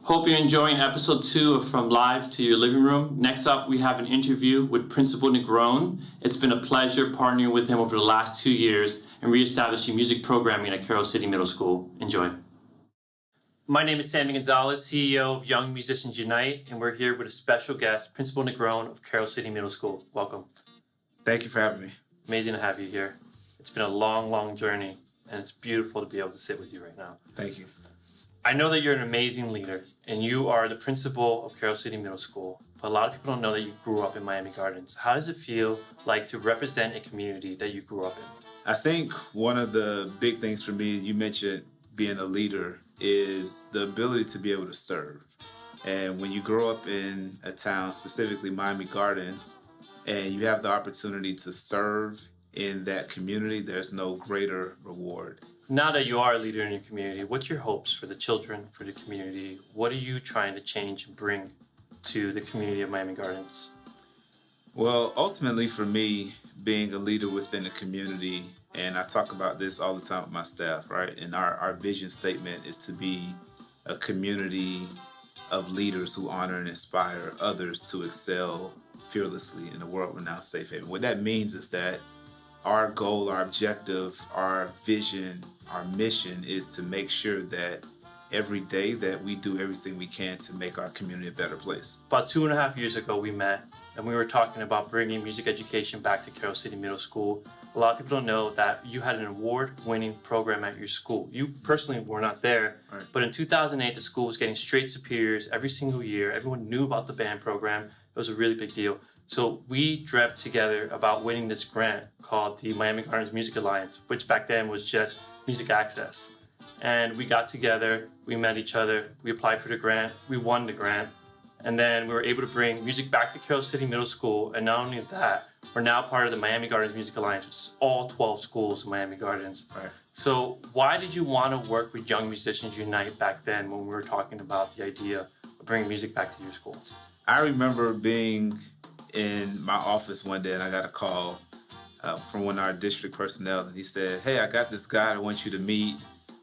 Hope you're enjoying episode 2 of From Live to Your Living Room. Next up, we have an interview with Principal Negron. It's been a pleasure partnering with him over the last 2 years and reestablishing music programming at Carroll City Middle School. Enjoy. My name is Sammy Gonzalez, CEO of Young Musicians Unite, and we're here with a special guest, Principal Negron of Carroll City Middle School. Welcome. Thank you for having me. Amazing to have you here. It's been a long, long journey, and it's beautiful to be able to sit with you right now. Thank you. I know that you're an amazing leader, and you are the principal of Carroll City Middle School, but a lot of people don't know that you grew up in Miami Gardens. How does it feel like to represent a community that you grew up in? I think one of the big things for me, you mentioned being a leader, is the ability to be able to serve. And when you grow up in a town, specifically Miami Gardens, and you have the opportunity to serve in that community, there's no greater reward. Now that you are a leader in your community, what's your hopes for the children, for the community? What are you trying to change and bring to the community of Miami Gardens? Well, ultimately for me, being a leader within a community, and I talk about this all the time with my staff, right? And our vision statement is to be a community of leaders who honor and inspire others to excel fearlessly in a world-renowned safe haven. What that means is that our goal, our objective, our vision, our mission is to make sure that every day that we do everything we can to make our community a better place. About 2.5 years ago, we met and we were talking about bringing music education back to Carroll City Middle School. A lot of people don't know that you had an award-winning program at your school. You personally were not there, right. But in 2008, the school was getting straight superiors every single year. Everyone knew about the band program. It was a really big deal. So we dreamt together about winning this grant called the Miami Gardens Music Alliance, which back then was just music access. And we got together, we met each other, we applied for the grant, we won the grant, and then we were able to bring music back to Carroll City Middle School. And not only that, we're now part of the Miami Gardens Music Alliance, which is all 12 schools in Miami Gardens. Right. So why did you want to work with Young Musicians Unite back then when we were talking about the idea of bringing music back to your school? I remember being in my office one day and I got a call from one of our district personnel, and he said, "Hey, I got this guy I want you to meet,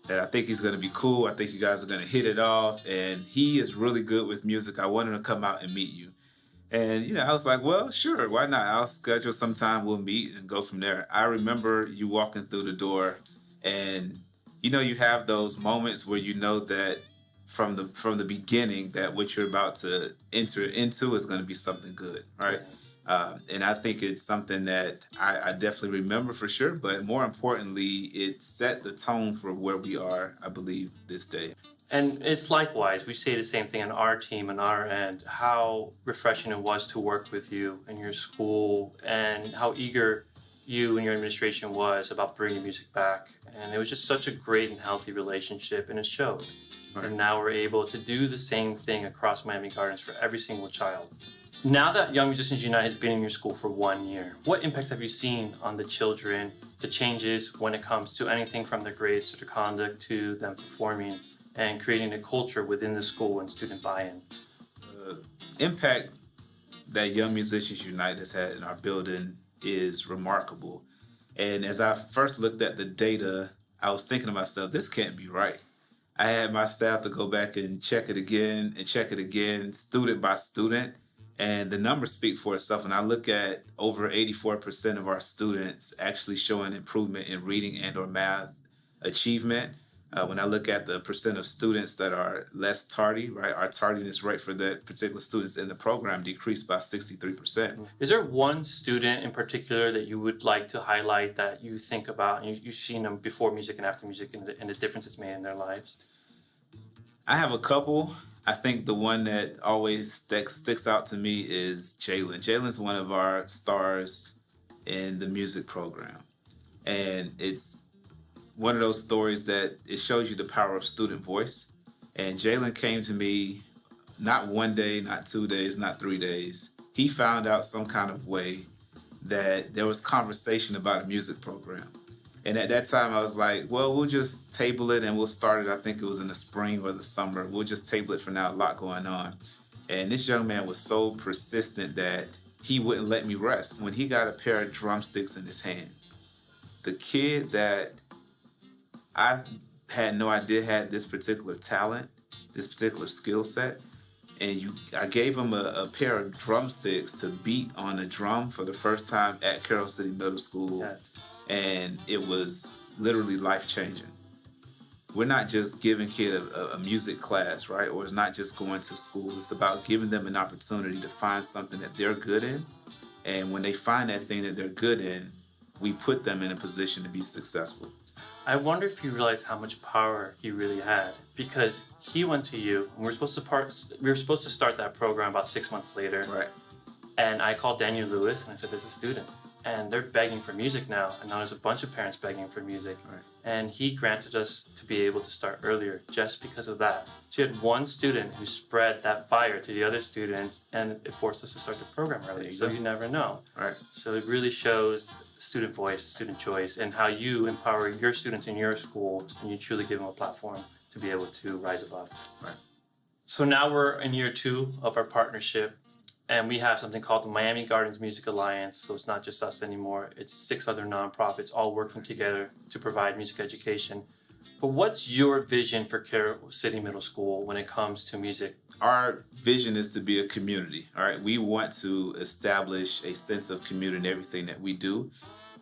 that I think he's going to be cool. I think you guys are going to hit it off, and he is really good with music. I want him to come out and meet you." And, I was like, well, sure, why not? I'll schedule some time, we'll meet and go from there. I remember you walking through the door, and, you have those moments where you know that from the beginning that what you're about to enter into is going to be something good, right? And I think it's something that I definitely remember for sure, but more importantly, it set the tone for where we are, I believe, this day. And it's likewise, we say the same thing on our team, on our end, how refreshing it was to work with you and your school and how eager you and your administration was about bringing music back. And it was just such a great and healthy relationship, and it showed. Right. And now we're able to do the same thing across Miami Gardens for every single child. Now that Young Musicians Unite has been in your school for 1 year, what impacts have you seen on the children, the changes when it comes to anything from their grades to their conduct to them performing and creating a culture within the school and student buy-in? The impact that Young Musicians Unite has had in our building is remarkable. And as I first looked at the data, I was thinking to myself, this can't be right. I had my staff to go back and check it again, student by student, and the numbers speak for itself. And I look at over 84% of our students actually showing improvement in reading and or math achievement. When I look at the percent of students that are less tardy, right, our tardiness rate for that particular students in the program decreased by 63%. Is there one student in particular that you would like to highlight that you think about and you've seen them before music and after music and the difference it's made in their lives? I have a couple. I think the one that always sticks out to me is Jalen. Jalen's one of our stars in the music program. And it's one of those stories that it shows you the power of student voice. And Jalen came to me not 1 day, not 2 days, not 3 days. He found out some kind of way that there was conversation about a music program. And at that time I was like, well, we'll just table it and we'll start it. I think it was in the spring or the summer. We'll just table it for now, a lot going on. And this young man was so persistent that he wouldn't let me rest. When he got a pair of drumsticks in his hand, the kid that I had no idea had this particular talent, this particular skill set. And I gave him a pair of drumsticks to beat on the drum for the first time at Carroll City Middle School. And it was literally life-changing. We're not just giving kid a music class, right? Or it's not just going to school. It's about giving them an opportunity to find something that they're good in. And when they find that thing that they're good in, we put them in a position to be successful. I wonder if you realize how much power he really had, because he went to you, and we were supposed to start that program about 6 months later. Right. And I called Daniel Lewis and I said, "There's a student, and they're begging for music now, and now there's a bunch of parents begging for music." Right. And he granted us to be able to start earlier just because of that. So you had one student who spread that fire to the other students, and it forced us to start the program early. So you never know. Right. So it really shows student voice, student choice, and how you empower your students in your school, and you truly give them a platform to be able to rise above. Right. So now we're in year 2 of our partnership, and we have something called the Miami Gardens Music Alliance. So it's not just us anymore. It's 6 other nonprofits all working together to provide music education. But what's your vision for Carroll City Middle School when it comes to music? Our vision is to be a community, all right? We want to establish a sense of community in everything that we do.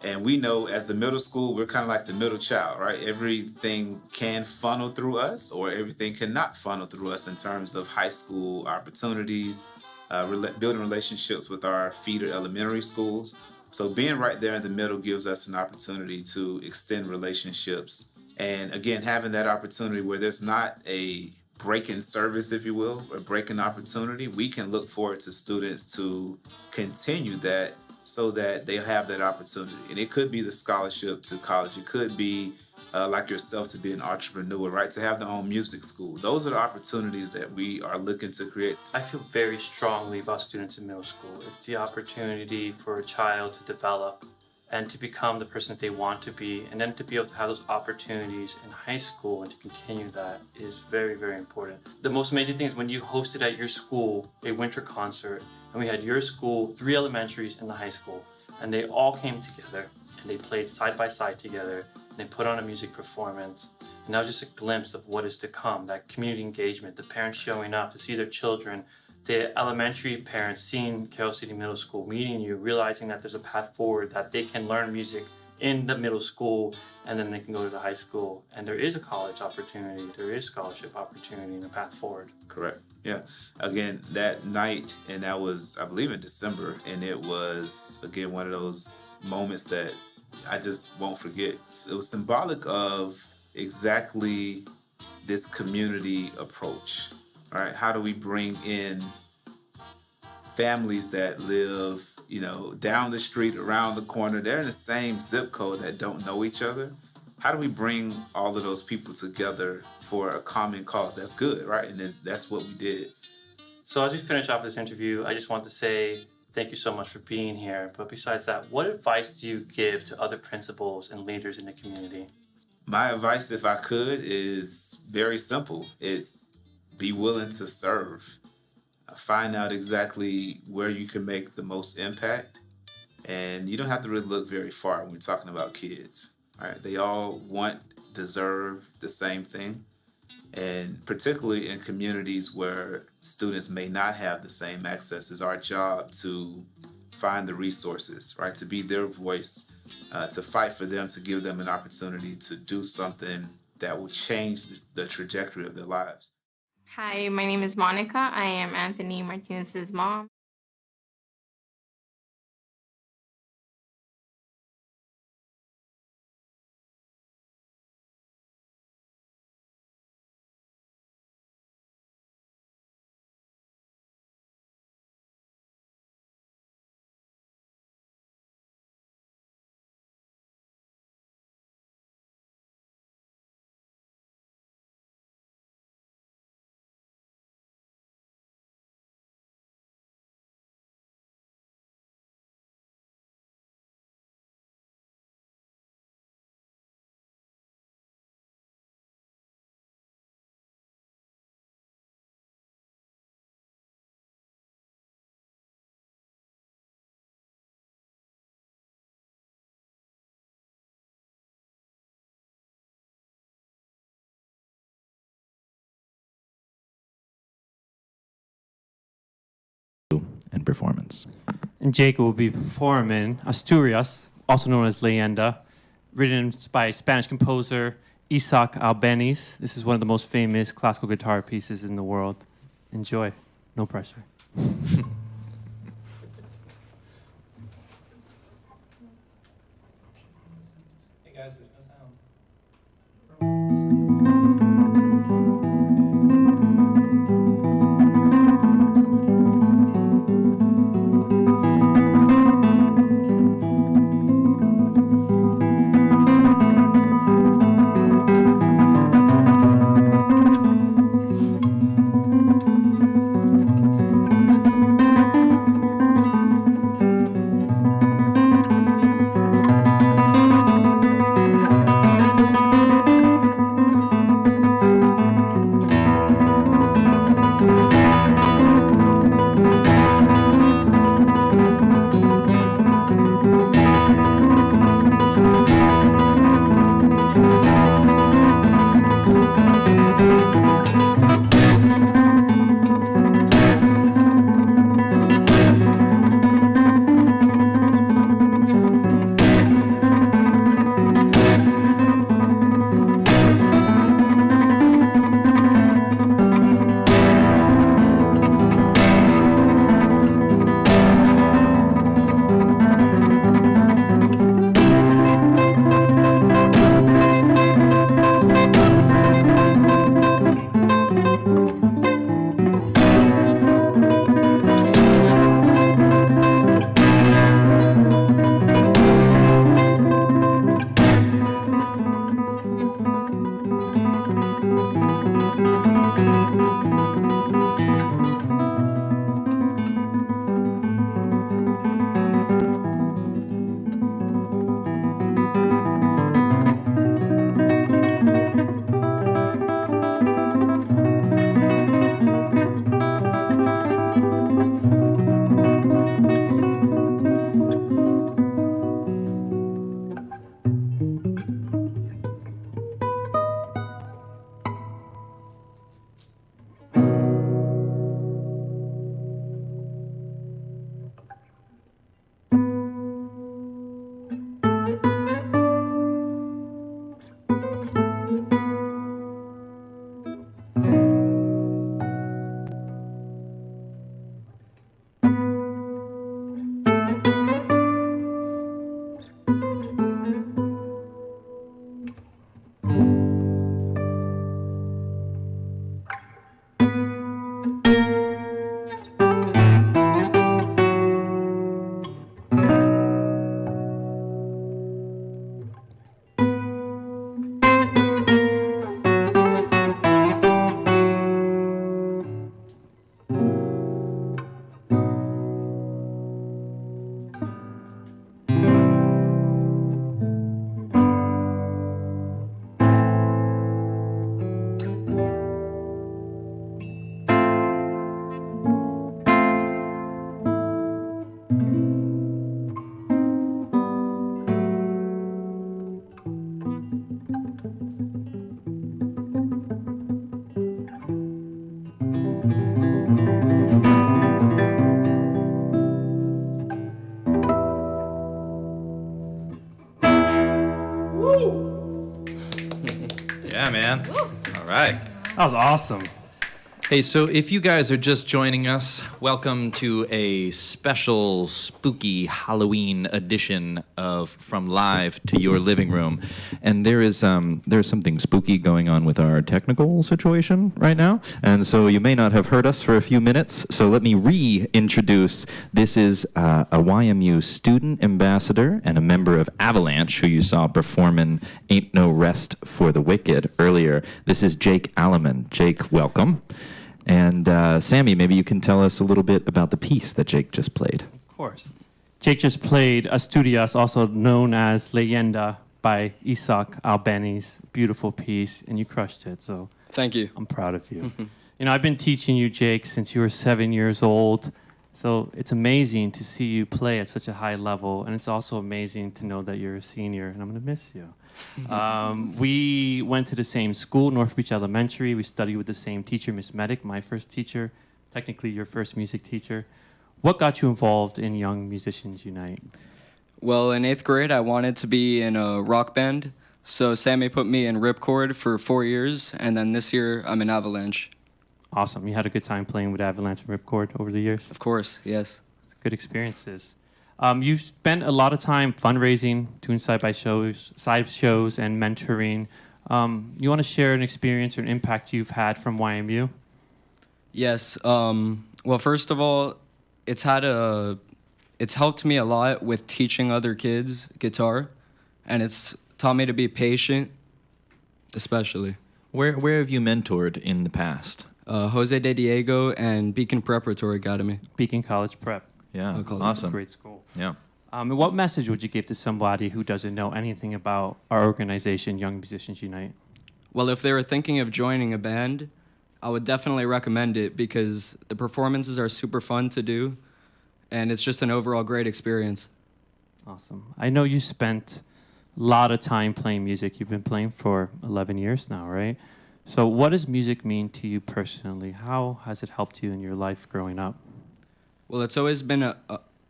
And we know as the middle school, we're kind of like the middle child, right? Everything can funnel through us, or everything cannot funnel through us in terms of high school opportunities, building relationships with our feeder elementary schools. So being right there in the middle gives us an opportunity to extend relationships. And again, having that opportunity where there's not a break-in service, if you will, or break-in opportunity, we can look forward to students to continue that so that they have that opportunity. And it could be the scholarship to college. It could be like yourself to be an entrepreneur, right? To have their own music school. Those are the opportunities that we are looking to create. I feel very strongly about students in middle school. It's the opportunity for a child to develop and to become the person that they want to be, and then to be able to have those opportunities in high school and to continue that is very, very important. The most amazing thing is when you hosted at your school a winter concert, and we had your school, 3 elementaries and the high school, and they all came together and they played side by side together, and they put on a music performance. And that was just a glimpse of what is to come, that community engagement, the parents showing up to see their children, the elementary parents seeing Carroll City Middle School, meeting you, realizing that there's a path forward, that they can learn music in the middle school, and then they can go to the high school. And there is a college opportunity, there is scholarship opportunity and a path forward. Correct. Yeah. Again, that night, and that was, I believe, in December, and it was, again, one of those moments that I just won't forget. It was symbolic of exactly this community approach. All right, how do we bring in families that live, down the street, around the corner? They're in the same zip code that don't know each other. How do we bring all of those people together for a common cause? That's good, right? And that's what we did. So as we finish off this interview, I just want to say thank you so much for being here. But besides that, what advice do you give to other principals and leaders in the community? My advice, if I could, is very simple. It's be willing to serve. Find out exactly where you can make the most impact. And you don't have to really look very far when we're talking about kids. All right? They all deserve the same thing. And particularly in communities where students may not have the same access, it's our job to find the resources, right? To be their voice, to fight for them, to give them an opportunity to do something that will change the trajectory of their lives. Hi, my name is Monica. I am Anthony Martinez's mom. and performance. And Jake will be performing Asturias, also known as Leyenda, written by Spanish composer Isaac Albeniz. This is one of the most famous classical guitar pieces in the world. Enjoy. No pressure. Hey guys, there's no sound. Yeah, man. All right. That was awesome. Hey, so if you guys are just joining us, welcome to a special spooky Halloween edition of From Live to Your Living Room. And there's something spooky going on with our technical situation right now. And so you may not have heard us for a few minutes. So let me reintroduce. This is a YMU student ambassador and a member of Avalanche, who you saw performing Ain't No Rest for the Wicked earlier. This is Jake Alleman. Jake, welcome. And Sammy, maybe you can tell us a little bit about the piece that Jake just played. Of course. Jake just played Asturias, also known as Leyenda, by Isaac Albeniz. Beautiful piece, and you crushed it. So thank you. I'm proud of you. You know, I've been teaching you, Jake, since you were 7 years old. So it's amazing to see you play at such a high level, and it's also amazing to know that you're a senior, and I'm going to miss you. We went to the same school, North Beach Elementary. We studied with the same teacher, Miss Medic, my first teacher, technically your first music teacher. What got you involved in Young Musicians Unite? Well, in 8th grade, I wanted to be in a rock band, so Sammy put me in Ripcord for 4 years, and then this year I'm in Avalanche. Awesome. You had a good time playing with Avalanche and Ripcord over the years? Of course, yes. Good experiences. You spent a lot of time fundraising, doing side shows, and mentoring. You want to share an experience or an impact you've had from YMU? Yes. Well, first of all, it's helped me a lot with teaching other kids guitar, and it's taught me to be patient, especially. Where have you mentored in the past? Jose de Diego and Beacon Preparatory Academy. Beacon College Prep. Yeah, College awesome. Great school. Yeah. And what message would you give to somebody who doesn't know anything about our organization, Young Musicians Unite? Well, if they were thinking of joining a band, I would definitely recommend it because the performances are super fun to do, and it's just an overall great experience. Awesome. I know you spent a lot of time playing music. You've been playing for 11 years now, right? So what does music mean to you personally? How has it helped you in your life growing up? Well, it's always been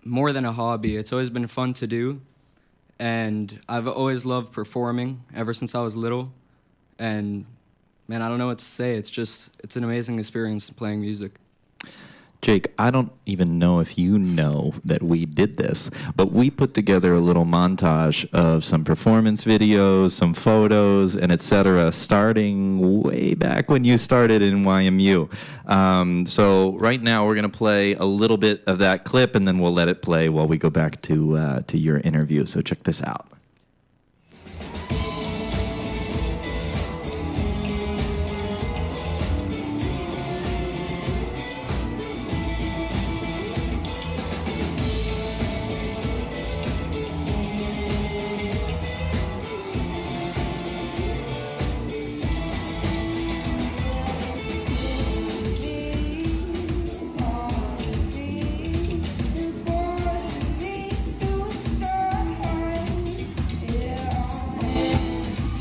more than a hobby. It's always been fun to do, and I've always loved performing ever since I was little. And man, I don't know what to say. It's an amazing experience playing music. Jake, I don't even know if you know that we did this, but we put together a little montage of some performance videos, some photos, and etc., starting way back when you started in YMU. So right now we're going to play a little bit of that clip, and then we'll let it play while we go back to your interview. So check this out.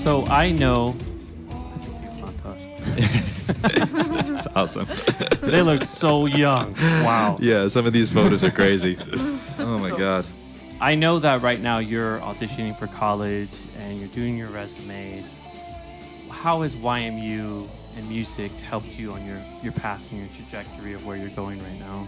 So I know. That's awesome. They look so young. Wow. Yeah, some of these photos are crazy. Oh my God. I know that right now you're auditioning for college and you're doing your resumes. How has YMU and music helped you on your path and your trajectory of where you're going right now?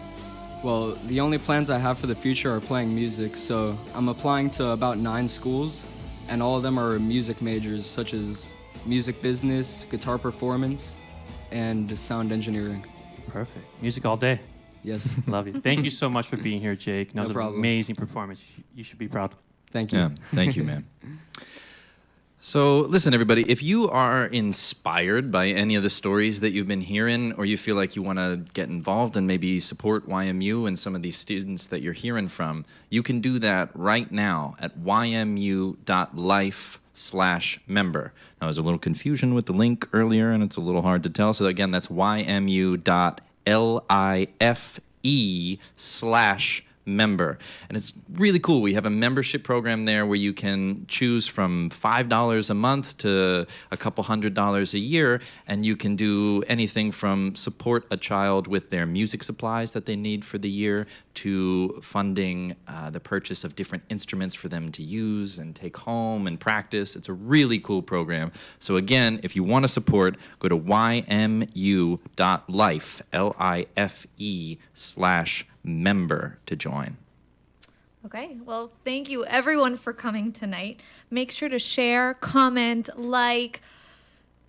Well, the only plans I have for the future are playing music, so I'm applying to about 9 schools, and all of them are music majors, such as music business, guitar performance, and sound engineering. Perfect. Music all day. Yes. Love you. Thank you so much for being here, Jake. That was problem. an amazing performance. You should be proud. Thank you. Yeah, thank you, man. So listen, everybody, if you are inspired by any of the stories that you've been hearing, or you feel like you want to get involved and maybe support YMU and some of these students that you're hearing from, you can do that right now at ymu.life/member. Now, there's a little confusion with the link earlier, and it's a little hard to tell. So again, that's ymu.life/member. And it's really cool. We have a membership program there where you can choose from $5 a month to a couple $100 a year, and you can do anything from support a child with their music supplies that they need for the year to funding the purchase of different instruments for them to use and take home and practice. It's a really cool program. So again, if you want to support, go to ymu.life, LIFE/member to join. Okay, well, thank you everyone for coming tonight. Make sure to share, comment, like,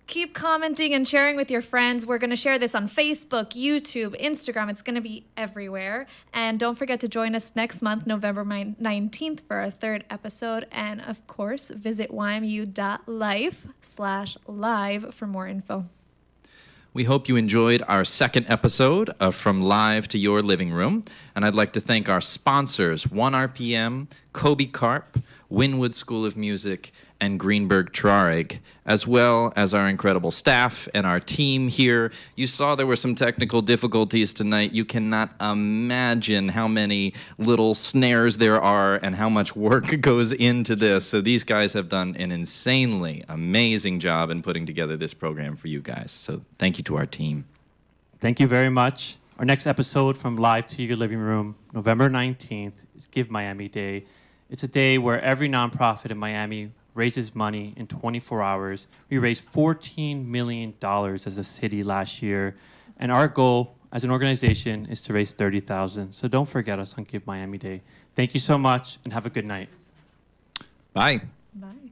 keep commenting and sharing with your friends. We're going to share this on Facebook, YouTube, Instagram. It's going to be everywhere. And don't forget to join us next month, November 19th, for our 3rd episode. And of course, visit ymu.life/live for more info. We hope you enjoyed our 2nd episode of From Live to Your Living Room. And I'd like to thank our sponsors, 1RPM, Kobe Karp, Wynwood School of Music, and Greenberg Traurig, as well as our incredible staff and our team here. You saw there were some technical difficulties tonight. You cannot imagine how many little snares there are and how much work goes into this. So these guys have done an insanely amazing job in putting together this program for you guys. So thank you to our team. Thank you very much. Our next episode from Live to Your Living Room, November 19th, is Give Miami Day. It's a day where every nonprofit in Miami raises money in 24 hours. We raised $14 million as a city last year, and our goal as an organization is to raise $30,000. So don't forget us on Give Miami Day. Thank you so much, and have a good night. Bye. Bye.